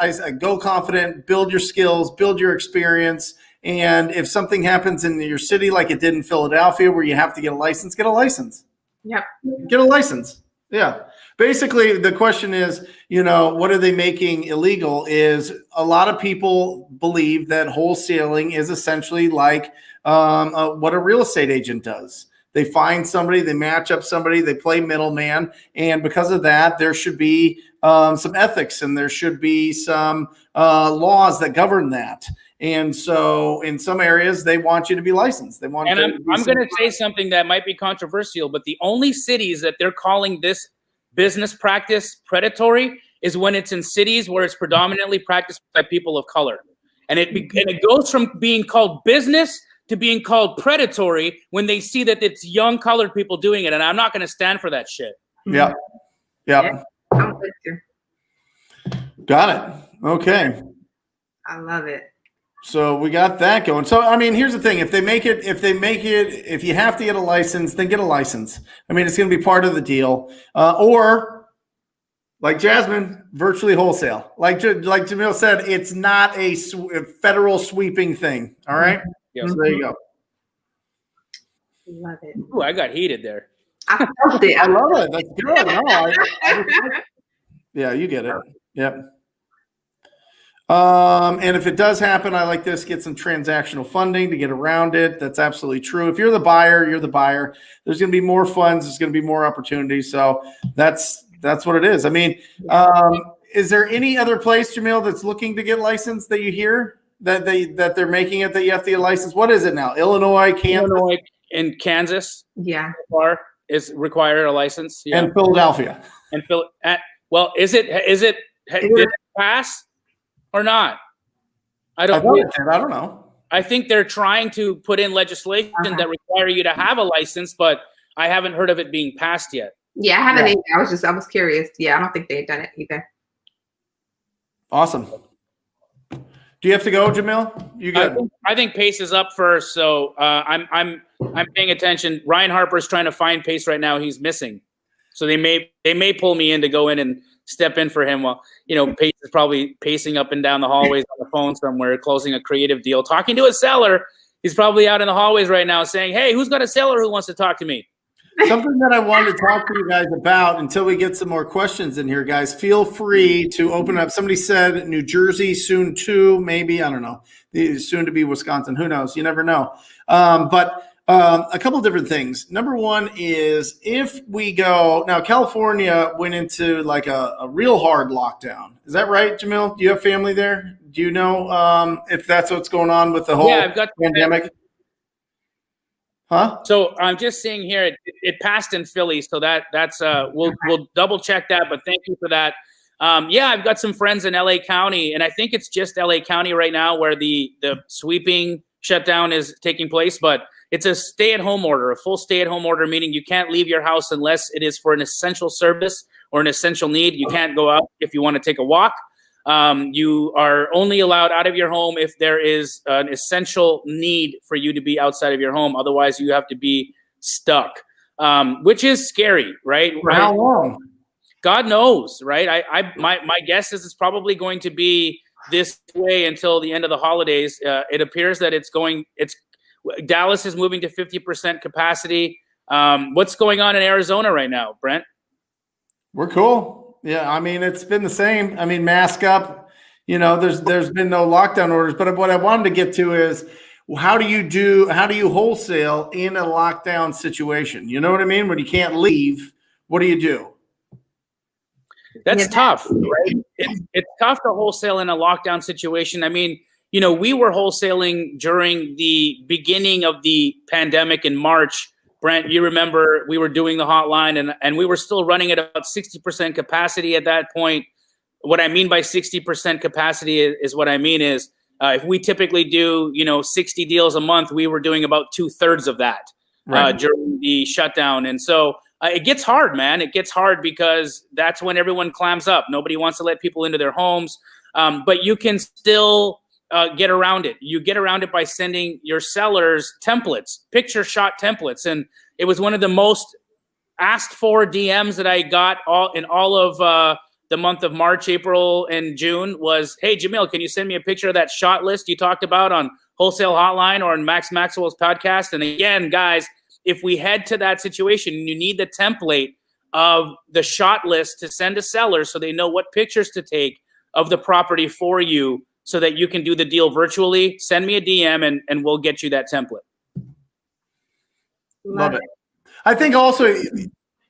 build your skills, build your experience. And if something happens in your city, like it did in Philadelphia, where you have to get a license, get a license. Yep. Get a license. Yeah. Basically, the question is, what are they making illegal? Is a lot of people believe that wholesaling is essentially like what a real estate agent does. They find somebody, they match up somebody, they play middleman. And because of that, there should be some ethics and there should be some laws that govern that. And so in some areas, they want you to be licensed. They want. And I'm going to say something that might be controversial, but the only cities that they're calling this business practice predatory is when it's in cities where it's predominantly practiced by people of color. And it goes from being called business to being called predatory when they see that it's young colored people doing it. And I'm not going to stand for that shit. Yeah. Yeah. I'm with you. Got it. Okay. I love it. So we got that going. So, I mean, here's the thing. If you have to get a license, then get a license. I mean, it's going to be part of the deal. Or like Jazmine, virtually wholesale. Like Jamil said, it's not a federal sweeping thing. All right. Yeah. So there you go. Love it. Ooh, I got heated there. I felt it. I love it. That's good. No, yeah, you get it. Yep. And if it does happen, I like this, get some transactional funding to get around it. That's absolutely true. If you're the buyer, you're the buyer. There's going to be more funds. There's going to be more opportunities. So that's what it is. I mean, is there any other place, Jamil, that's looking to get licensed that you hear that they're making it that you have to get licensed? What is it now? Illinois, Kansas? Illinois and Kansas. Yeah. Is required a license. Yeah. And Philadelphia. And well, did it pass or not? I don't know. I think they're trying to put in legislation that require you to have a license, but I haven't heard of it being passed yet. Yeah, I haven't either. I was curious. Yeah, I don't think they've done it either. Awesome. Do you have to go, Jamil? You good? I think Pace is up first, so I'm paying attention. Ryan Harper's trying to find Pace right now. He's missing, so they may pull me in to go in and step in for him while Pace is probably pacing up and down the hallways on the phone somewhere, closing a creative deal, talking to a seller. He's probably out in the hallways right now saying, "Hey, who's got a seller who wants to talk to me?" Something that I wanted to talk to you guys about until we get some more questions in here, guys. Feel free to open up. Somebody said New Jersey soon too, maybe. I don't know. Soon to be Wisconsin. Who knows? You never know. But a couple of different things. Number one is if we go now, California went into like a real hard lockdown. Is that right, Jamil? Do you have family there? Do you know if that's what's going on with the whole pandemic? Huh? So I'm just seeing here it passed in Philly, so that's we'll double check that. But thank you for that. I've got some friends in LA County, and I think it's just LA County right now where the sweeping shutdown is taking place. But it's a stay-at-home order, a full stay-at-home order, meaning you can't leave your house unless it is for an essential service or an essential need. You can't go out if you want to take a walk. You are only allowed out of your home if there is an essential need for you to be outside of your home. Otherwise, you have to be stuck, which is scary, right? For how long? God knows, right? My guess is it's probably going to be this way until the end of the holidays. It appears that Dallas is moving to 50% capacity. What's going on in Arizona right now, Brent? We're cool. Yeah, I mean, it's been the same. I mean, mask up, there's been no lockdown orders. But what I wanted to get to is how do you wholesale in a lockdown situation? You know what I mean? When you can't leave, what do you do? That's tough, right? It's tough to wholesale in a lockdown situation. I mean, we were wholesaling during the beginning of the pandemic in March. Brent, you remember we were doing the hotline and we were still running at about 60% capacity at that point. What I mean by 60% capacity is what I mean is if we typically do, 60 deals a month, we were doing about 2/3 of that during the shutdown. And so it gets hard, man. It gets hard because that's when everyone clams up. Nobody wants to let people into their homes, but you can still get around it. You get around it by sending your sellers templates, picture shot templates. And it was one of the most asked for DMs that I got all of the month of March, April, and June was, "Hey, Jamil, can you send me a picture of that shot list you talked about on Wholesale Hotline or on Max Maxwell's podcast?" And again, guys, if we head to that situation and you need the template, of the shot list to send to sellers so they know what pictures to take of the property for you so that you can do the deal virtually. Send me a DM and we'll get you that template. Love it. I think also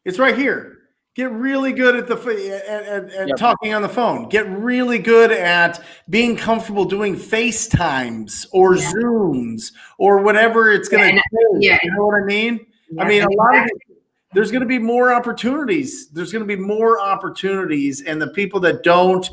it's right here. Get really good at at talking on the phone. Get really good at being comfortable doing FaceTimes or Zooms or whatever it's going to do. You know what I mean? I mean, a lot of there's going to be more opportunities. There's going to be more opportunities, and the people that don't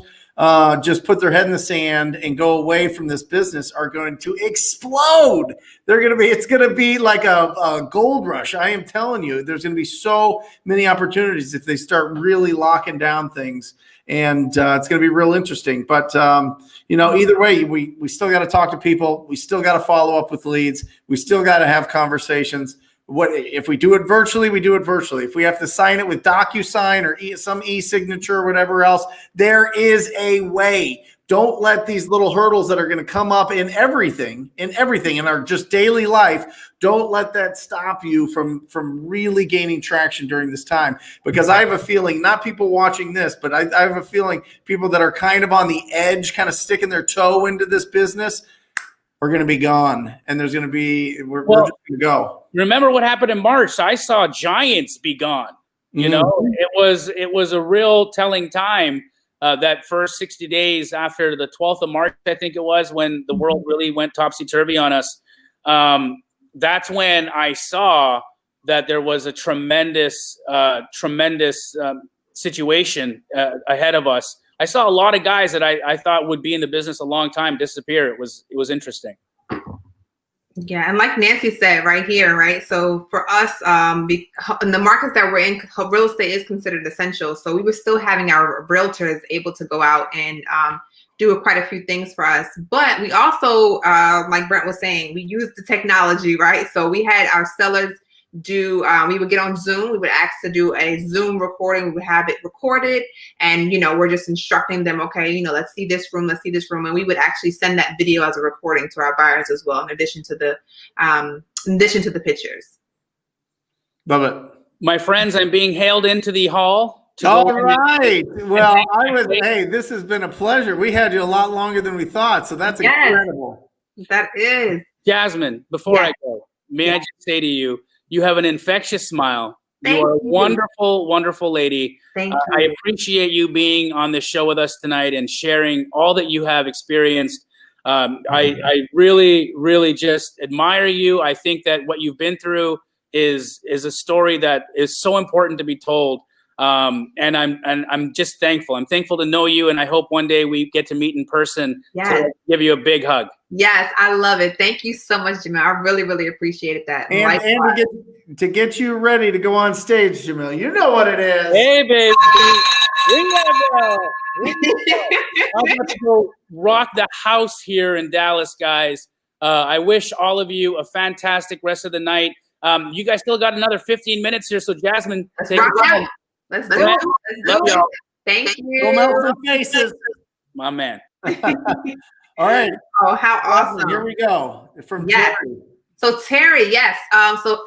just put their head in the sand and go away from this business are going to explode. It's going to be like a gold rush. I am telling you, there's going to be so many opportunities if they start really locking down things, and it's going to be real interesting. But either way, we still got to talk to people. We still got to follow up with leads. We still got to have conversations. What if we do it virtually? We do it virtually. If we have to sign it with DocuSign or some e-signature or whatever else, there is a way. Don't let these little hurdles that are going to come up in everything in our just daily life. Don't let that stop you from really gaining traction during this time. Because I have a feeling, not people watching this, but I have a feeling people that are kind of on the edge, kind of sticking their toe into this business, are going to be gone, and there's going to be we're just going to go. Remember what happened in March? I saw giants be gone. It was a real telling time. That first 60 days after the 12th of March, I think it was, when the world really went topsy-turvy on us. That's when I saw that there was a tremendous situation ahead of us. I saw a lot of guys that I thought would be in the business a long time disappear. It was interesting. Yeah, and like Nancy said right here, right? So for us, in the markets that we're in, real estate is considered essential. So we were still having our realtors able to go out and do quite a few things for us. But we also, like Brent was saying, we used the technology, right? So we had our sellers we would get on Zoom, we would ask to do a Zoom recording, we would have it recorded, and we're just instructing them, okay, let's see this room, and we would actually send that video as a recording to our buyers as well, in addition to the pictures. Love it. My friends, I'm being hailed into the hall. All right. Well, hey, this has been a pleasure. We had you a lot longer than we thought, so that's incredible. That is. Jazmine, before I go, may I just say to you, you have an infectious smile. You are a wonderful, wonderful lady. Thank you. I appreciate you being on the show with us tonight and sharing all that you have experienced. I really, really just admire you. I think that what you've been through is a story that is so important to be told. And I'm just thankful. I'm thankful to know you, and I hope one day we get to meet in person. Yes. So I'll give you a big hug. Yes, I love it. Thank you so much, Jamil. I really, really appreciated that. And to get you ready to go on stage, Jamil, you know what it is. Hey, baby. We gotta go. I'm about to go rock the house here in Dallas, guys. I wish all of you a fantastic rest of the night. You guys still got another 15 minutes here, so Jazmine, take it home. Let's do it. Love y'all. Thank you. Go melt some faces. My man. All right. Oh, how awesome. Here we go. From Yes. Terry. So Terry, yes. So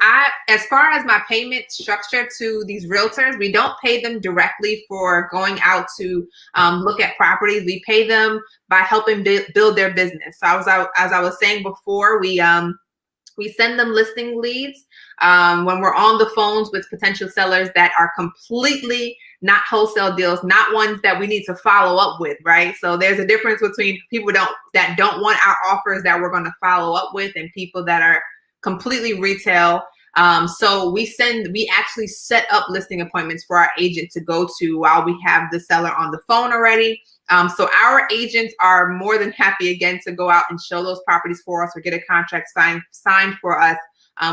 as far as my payment structure to these realtors, we don't pay them directly for going out to look at properties. We pay them by helping build their business. So as I was saying before, we send them listing leads when we're on the phones with potential sellers that are completely not wholesale deals, not ones that we need to follow up with, right? So there's a difference between people that don't want our offers that we're going to follow up with and people that are completely retail. So we actually set up listing appointments for our agent to go to while we have the seller on the phone already. So our agents are more than happy again to go out and show those properties for us or get a contract signed for us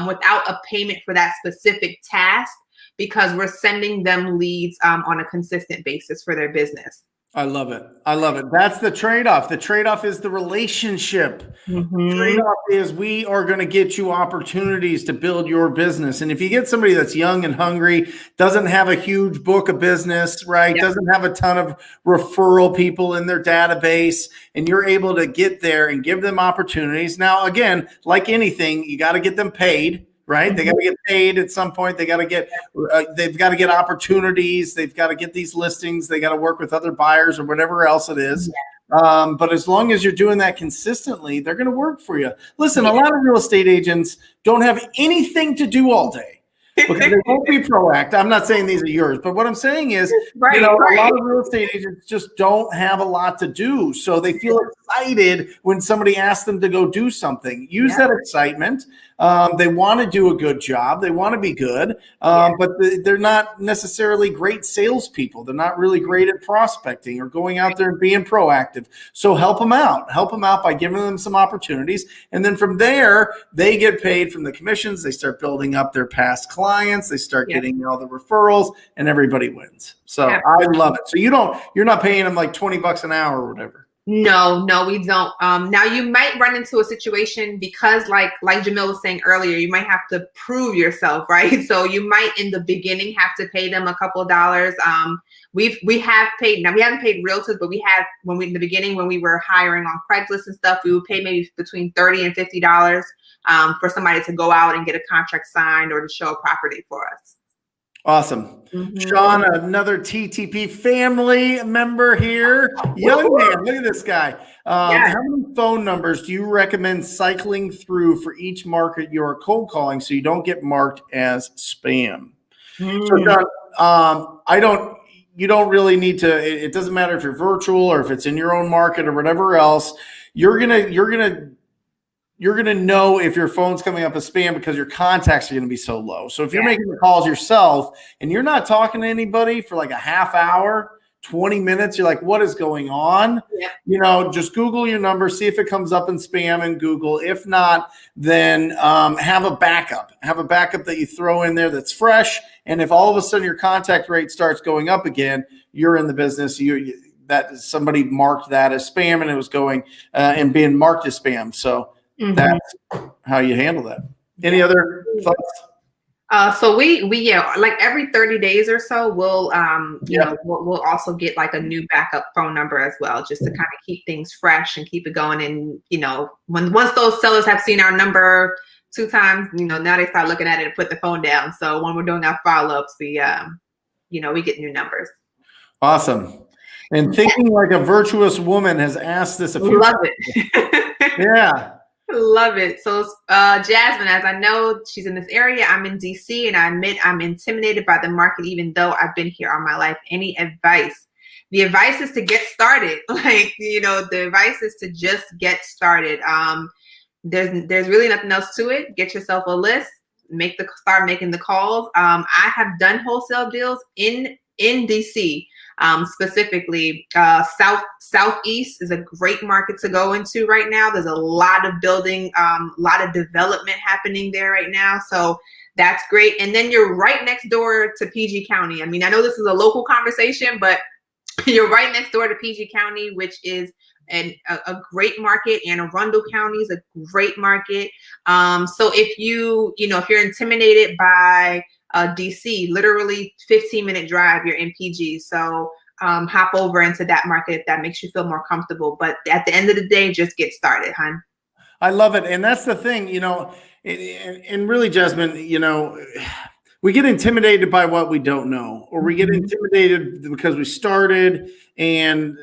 without a payment for that specific task, because we're sending them leads on a consistent basis for their business. I love it. I love it. That's the trade-off. The trade-off is the relationship. The trade-off is we are going to get you opportunities to build your business. And if you get somebody that's young and hungry, doesn't have a huge book of business, right? Yeah. Doesn't have a ton of referral people in their database, and you're able to get there and give them opportunities. Now, again, like anything, you got to get them paid, right? They got to get paid at some point. They got to get, they've got to get opportunities. They've got to get these listings. They got to work with other buyers or whatever else it is. But as long as you're doing that consistently, they're going to work for you. Listen, a lot of real estate agents don't have anything to do all day. Because they won't be proactive. I'm not saying these are yours, but what I'm saying is, a lot of real estate agents just don't have a lot to do. So they feel excited when somebody asks them to go do something. Use that excitement. They want to do a good job. They want to be good, but they're not necessarily great salespeople. They're not really great at prospecting or going out there and being proactive. So help them out. Help them out by giving them some opportunities. And then from there, they get paid from the commissions. They start building up their past clients. They start getting all the referrals, and everybody wins. So I love it. So you're not paying them like $20 an hour or whatever. No, we don't. Now you might run into a situation because like Jamil was saying earlier, you might have to prove yourself, right? So you might in the beginning have to pay them a couple of dollars. We have paid, now we haven't paid realtors, but we have in the beginning when we were hiring on Craigslist and stuff, we would pay maybe between $30 and $50 for somebody to go out and get a contract signed or to show a property for us. Awesome. Sean, another TTP family member here. Young man, look at this guy. How many phone numbers do you recommend cycling through for each market you're cold calling so you don't get marked as spam? So John, you don't really need to, it doesn't matter if you're virtual or if it's in your own market or whatever else. You're gonna know if your phone's coming up as spam because your contacts are going to be so low. So if you're making the calls yourself and you're not talking to anybody for like a half hour, 20 minutes, you're like, what is going on? Just Google your number, see if it comes up in spam in Google. If not, then have a backup. Have a backup that you throw in there that's fresh. And if all of a sudden your contact rate starts going up again, you're in the business. That somebody marked that as spam and it was going and being marked as spam. So that's how you handle that. Any other thoughts? So we like every 30 days or so, we'll we'll also get like a new backup phone number as well, just to kind of keep things fresh and keep it going. And once those sellers have seen our number 2 times, now they start looking at it and put the phone down. So when we're doing our follow-ups, we get new numbers. Awesome. And thinking like a virtuous woman has asked this a few times. Love it. Love it. So Jazmine, as I know she's in this area, I'm in DC, and I admit I'm intimidated by the market even though I've been here all my life. Any advice? The advice is to get started. The advice is to just get started. There's really nothing else to it. Get yourself a list, start making the calls. I have done wholesale deals in DC. Specifically, Southeast is a great market to go into right now. There's a lot of building, a lot of development happening there right now. So that's great. And then you're right next door to PG County. I mean, I know this is a local conversation, but you're right next door to PG County, which is a great market. Anne Arundel County is a great market. So if if you're intimidated by DC, literally 15-minute drive, you're in PG. So hop over into that market if that makes you feel more comfortable. But at the end of the day, just get started, hon. I love it. And that's the thing, and really, Jazmine, we get intimidated by what we don't know, or we get intimidated because we started and,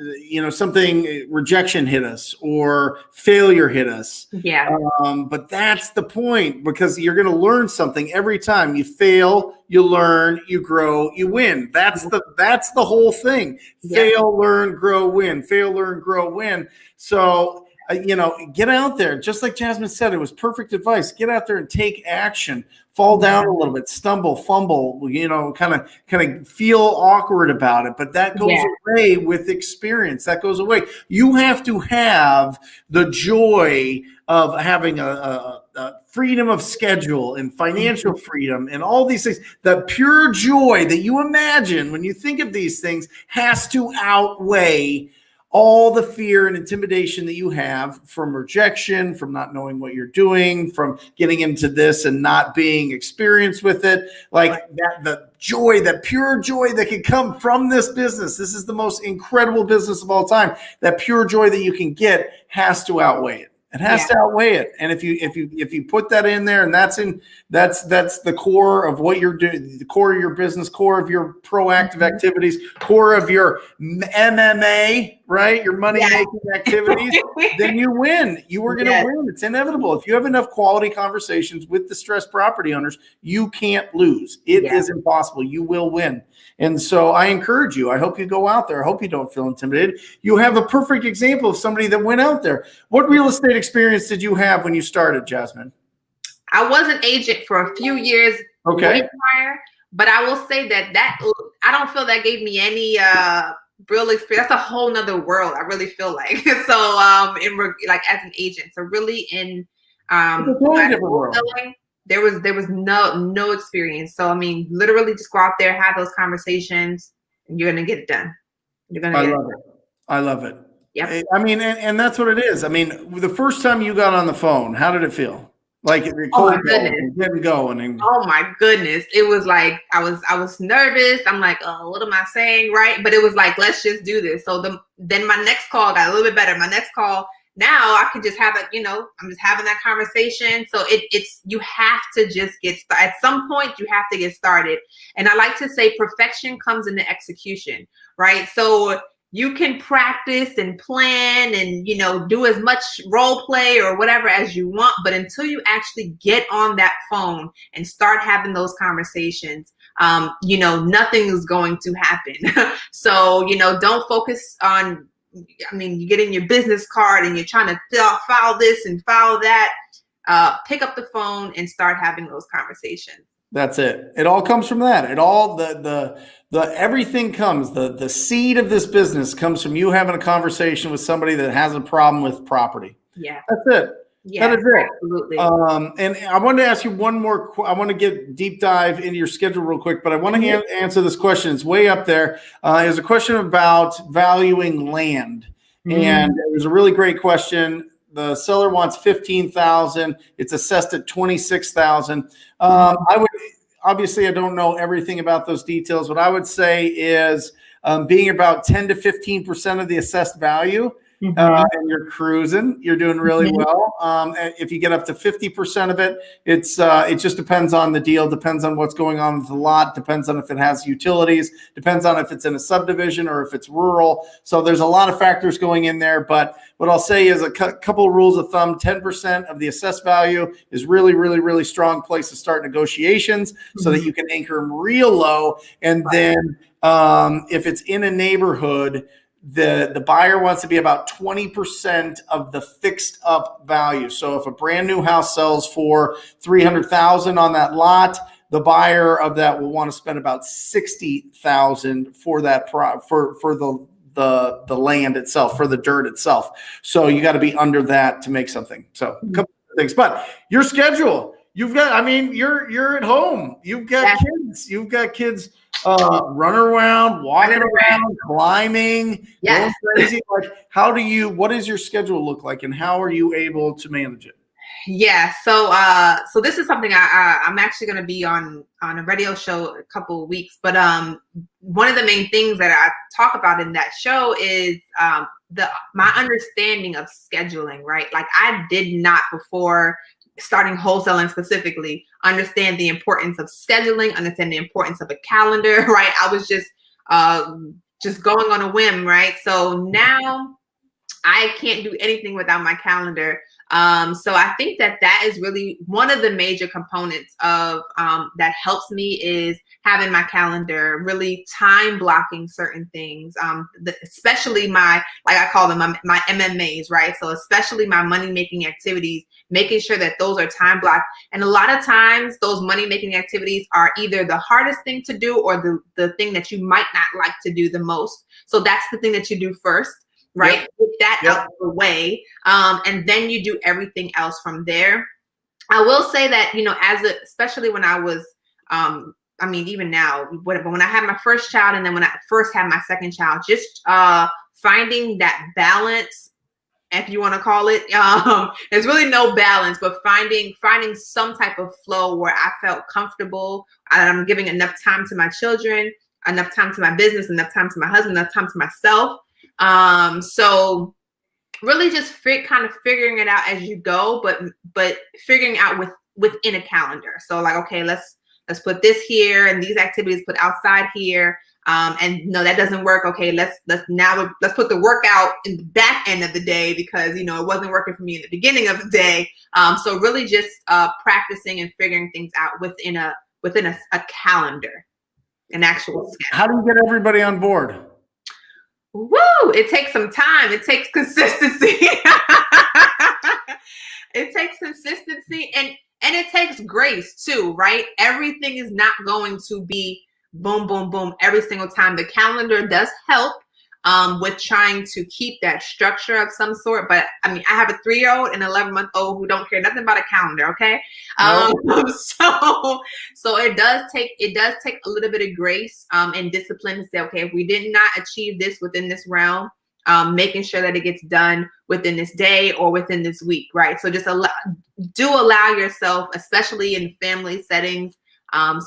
something, rejection hit us or failure hit us. But that's the point, because you're going to learn something every time. You fail, you learn, you grow, you win. That's the whole thing. Fail, learn, grow, win. Fail, learn, grow, win. So, get out there. Just like Jazmine said, it was perfect advice. Get out there and take action. Fall down a little bit, stumble, fumble, kind of feel awkward about it. But that goes away with experience. That goes away. You have to have the joy of having a freedom of schedule and financial freedom and all these things. The pure joy that you imagine when you think of these things has to outweigh all the fear and intimidation that you have from rejection, from not knowing what you're doing, from getting into this and not being experienced with it. Like the joy, that pure joy that can come from this business. This is the most incredible business of all time. That pure joy that you can get has to outweigh it. It has to outweigh it. And if you put that in there, and that's the core of what you're doing, the core of your business, core of your proactive activities, core of your MMA, right? Your money making activities, then you win. You are going to win. It's inevitable. If you have enough quality conversations with distressed property owners, you can't lose. It is impossible. You will win. And so I encourage you. I hope you go out there. I hope you don't feel intimidated. You have a perfect example of somebody that went out there. What real estate experience did you have when you started, Jazmine? I was an agent for a few years way prior, but I will say that I don't feel that gave me any real experience. That's a whole nother world. I really feel like so like as an agent. So really in there was no experience. So I mean, literally just go out there, have those conversations, and you're gonna get it done. You're gonna get it done. I love it. Yep. I mean, and that's what it is. I mean, the first time you got on the phone, how did it feel? Like oh my goodness, getting going. Oh my goodness, it was like I was nervous. I'm like, oh, what am I saying, right? But it was like, let's just do this. So then my next call got a little bit better. My next call, now I can just have it. I'm just having that conversation. So it's you have to just get started. At some point, you have to get started. And I like to say, perfection comes in the execution, right? So you can practice and plan and, do as much role play or whatever as you want. But until you actually get on that phone and start having those conversations, nothing is going to happen. So, don't focus on, you get in your business card and you're trying to file this and file that. Pick up the phone and start having those conversations. That's it. It all comes from that. It all the everything comes. The seed of this business comes from you having a conversation with somebody that has a problem with property. Yeah, that's it. Yeah, that is it. Absolutely. And I wanted to ask you one more. I want to get deep dive into your schedule real quick, but I want to answer this question. It's way up there. It's a question about valuing land, and it was a really great question. The seller wants $15,000. It's assessed at $26,000. I would I don't know everything about those details. What I would say is being about 10 to 15% of the assessed value. And you're cruising, you're doing really well. And if you get up to 50% of it, it just depends on the deal, depends on what's going on with the lot, depends on if it has utilities, depends on if it's in a subdivision or if it's rural. So there's a lot of factors going in there. But what I'll say is a couple of rules of thumb: 10% of the assessed value is really, really, really strong place to start negotiations so that you can anchor them real low. And then if it's in a neighborhood, the buyer wants to be about 20% of the fixed up value. So if a brand new house sells for $300,000 on that lot, the buyer of that will want to spend about $60,000 for that for the land itself, for the dirt itself. So you got to be under that to make something. So a couple of things, but your schedule, you've got, you're at home, you've got kids running around, walking around, climbing, going crazy. Like, what does your schedule look like, and how are you able to manage it? Yeah, so this is something I'm actually going to be on a radio show in a couple of weeks. But one of the main things that I talk about in that show is my understanding of scheduling. Right, like I did not, before starting wholesaling specifically, understand the importance of scheduling, understand the importance of a calendar, right? I was just going on a whim, right? So now I can't do anything without my calendar. So I think that is really one of the major components of that helps me, is having my calendar, really time blocking certain things, especially like I call them my MMAs, right? So especially my money making activities, making sure that those are time blocked. And a lot of times those money making activities are either the hardest thing to do or the thing that you might not like to do the most. So that's the thing that you do first. Right, get that out of the way, and then you do everything else from there. I will say that, especially when I was, even now, but when I had my first child, and then when I first had my second child, just finding that balance, if you want to call it, there's really no balance, but finding some type of flow where I felt comfortable, and I'm giving enough time to my children, enough time to my business, enough time to my husband, enough time to myself. So really just kind of figuring it out as you go, but figuring out within a calendar. So like, okay, let's put this here and these activities put outside here. And no, that doesn't work. Okay, let's put the workout in the back end of the day because it wasn't working for me in the beginning of the day. So really just practicing and figuring things out within a calendar, an actual schedule. How do you get everybody on board? Woo! It takes some time. It takes consistency. It takes consistency and it takes grace too, right? Everything is not going to be boom, boom, boom every single time. The calendar does help with trying to keep that structure of some sort. But I mean, I have a 3-year-old and 11-month-old who don't care nothing about a calendar. Okay. So it does take a little bit of grace and discipline to say, okay, if we did not achieve this within this realm, making sure that it gets done within this day or within this week. Right. So just allow yourself, especially in family settings,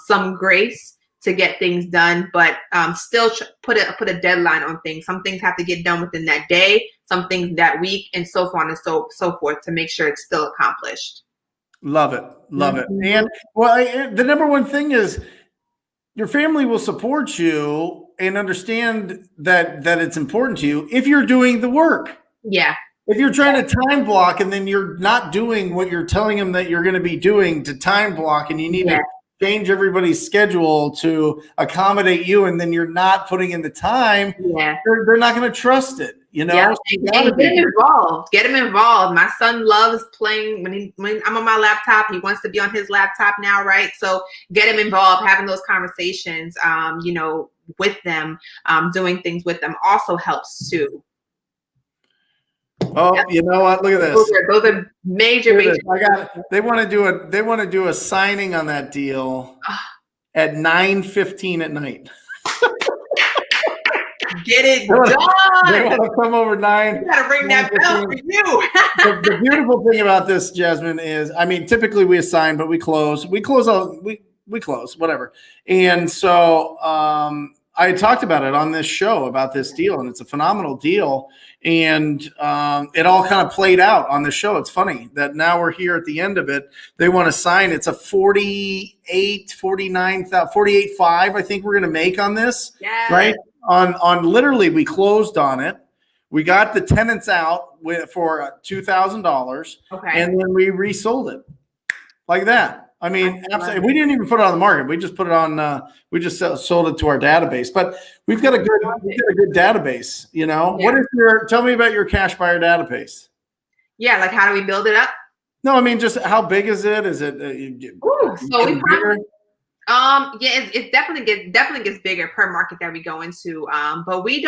some grace to get things done, but still put a deadline on things. Some things have to get done within that day, some things that week, and so on and so forth to make sure it's still accomplished. Love it. Love it. And well, the number one thing is your family will support you and understand that it's important to you if you're doing the work. Yeah. If you're trying to time block and then you're not doing what you're telling them that you're going to be doing to time block, and you need to change everybody's schedule to accommodate you, and then you're not putting in the time, they're not going to trust it, Yeah. So and get him involved. Get him involved. My son loves playing when I'm on my laptop. He wants to be on his laptop now, right? So get him involved, having those conversations, with them, doing things with them also helps too. Oh, you know what? Look at this. Those are major. They want to do a signing on that deal at 9:15 at night. Get it done. They want to come over 9. You gotta ring that bell for you. The beautiful thing about this, Jazmine, is typically we assign, but we close. We close, whatever. And so I had talked about it on this show about this deal, and it's a phenomenal deal. And it all kind of played out on the show. It's funny that now we're here at the end of it. They want to sign. It's a 48.5, I think we're going to make on this. Yeah. Right? On literally, we closed on it. We got the tenants out for $2,000. Okay. And then we resold it like that. Absolutely. We didn't even put it on the market. We just put it on. We just sold it to our database. But we've got a good database. Yeah. What is tell me about your cash buyer database? Yeah, like how do we build it up? No, just how big is it? Is it? So we probably. It definitely gets bigger per market that we go into. But we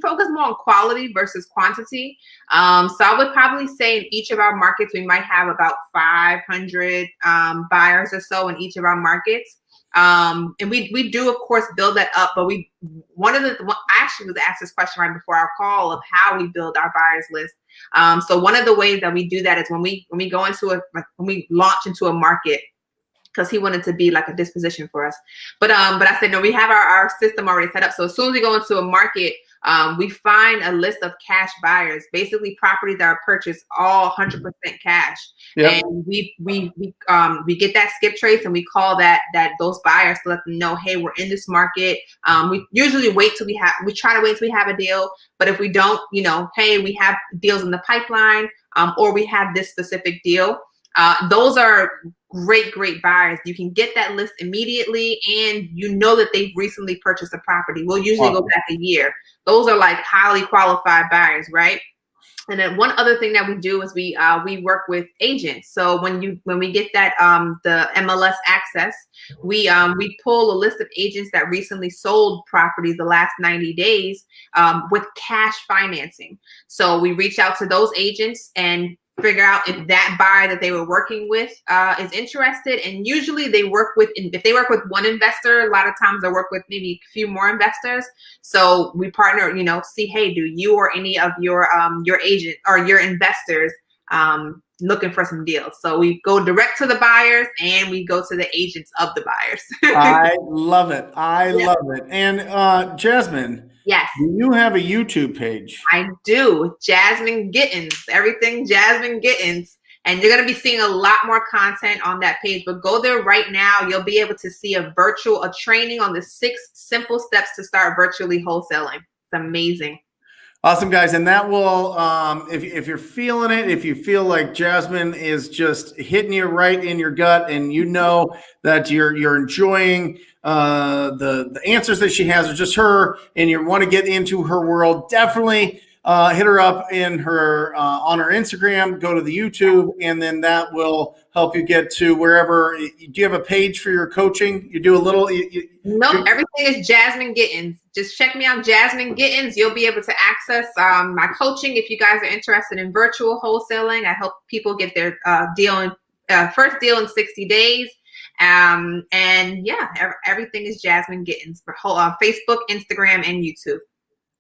focus more on quality versus quantity. So I would probably say in each of our markets, we might have about 500 buyers or so in each of our markets. And we do of course build that up, but I actually was asked this question right before our call of how we build our buyers list. So one of the ways that we do that is when we go into when we launch into a market, because he wanted to be like a disposition for us. But I said, no, we have our system already set up. So as soon as we go into a market, we find a list of cash buyers, basically properties that are purchased all 100% cash. Yep. And we get that skip trace and we call those buyers to let them know, hey, we're in this market. We usually try to wait till we have a deal. But if we don't, hey, we have deals in the pipeline, or we have this specific deal. Those are great buyers. You can get that list immediately, and that they've recently purchased a property. We'll usually go back a year. Those are like highly qualified buyers, right? And then one other thing that we do is we work with agents. So when we get that the MLS access, we pull a list of agents that recently sold properties the last 90 days with cash financing. So we reach out to those agents and figure out if that buyer that they were working with is interested. And usually if they work with one investor, a lot of times they work with maybe a few more investors. So we partner, see, hey, do you or any of your agent or your investors looking for some deals? So we go direct to the buyers and we go to the agents of the buyers. I love it. I love it. And Jazmine, Yes. Do you have a YouTube page? I do. Jazmine Gittens. Everything Jazmine Gittens. And you're going to be seeing a lot more content on that page. But go there right now. You'll be able to see a training on the 6 simple steps to start virtually wholesaling. It's amazing. Awesome, guys. And that will, if you're feeling it, if you feel like Jazmine is just hitting you right in your gut and you know that you're enjoying the answers that she has, or just her, and you want to get into her world, definitely hit her up in her on her Instagram, go to the YouTube, and then that will help you get to wherever. Do you have a page for your coaching? You do a little? Nope, everything is Jazmine Gittens. Just check me out, Jazmine Gittens. You'll be able to access my coaching if you guys are interested in virtual wholesaling. I help people get their first deal in 60 days. And yeah, everything is Jazmine Gittens for Facebook, Instagram, and YouTube.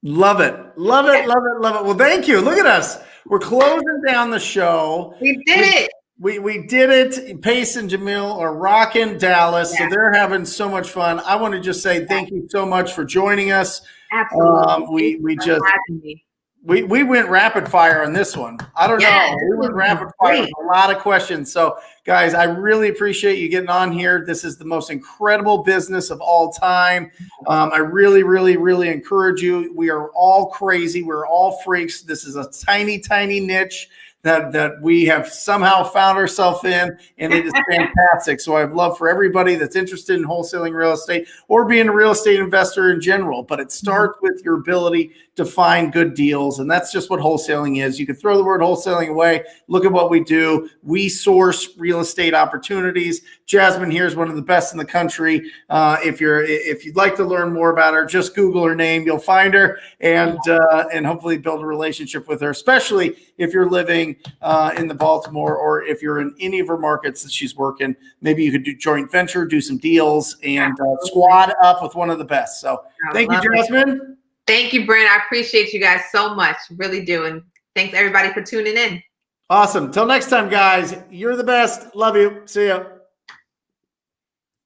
Love it. Love it. Love it. Love it. Well, thank you. Look at us. We're closing down the show. We did it. We did it. Pace and Jamil are rocking Dallas. Yeah. So they're having so much fun. I want to just say thank you so much for joining us. Absolutely. We went rapid fire on this one. I don't know. We went rapid fire with a lot of questions. So guys, I really appreciate you getting on here. This is the most incredible business of all time. I really, really, really encourage you. We are all crazy. We're all freaks. This is a tiny, tiny niche that we have somehow found ourselves in, and it is fantastic. So I have love for everybody that's interested in wholesaling real estate or being a real estate investor in general. But it starts with your ability to find good deals, and that's just what wholesaling is. You can throw the word wholesaling away. Look at what we do. We source real estate opportunities. Jazmine here is one of the best in the country. If you'd like to learn more about her, just Google her name. You'll find her, and hopefully build a relationship with her, especially if you're living in the Baltimore, or if you're in any of her markets that she's working. Maybe you could do joint venture, do some deals, and squad up with one of the best. So thank you, Jazmine. Thank you, Brent. I appreciate you guys so much. Really do. And thanks everybody for tuning in. Awesome. Till next time, guys. You're the best. Love you. See ya.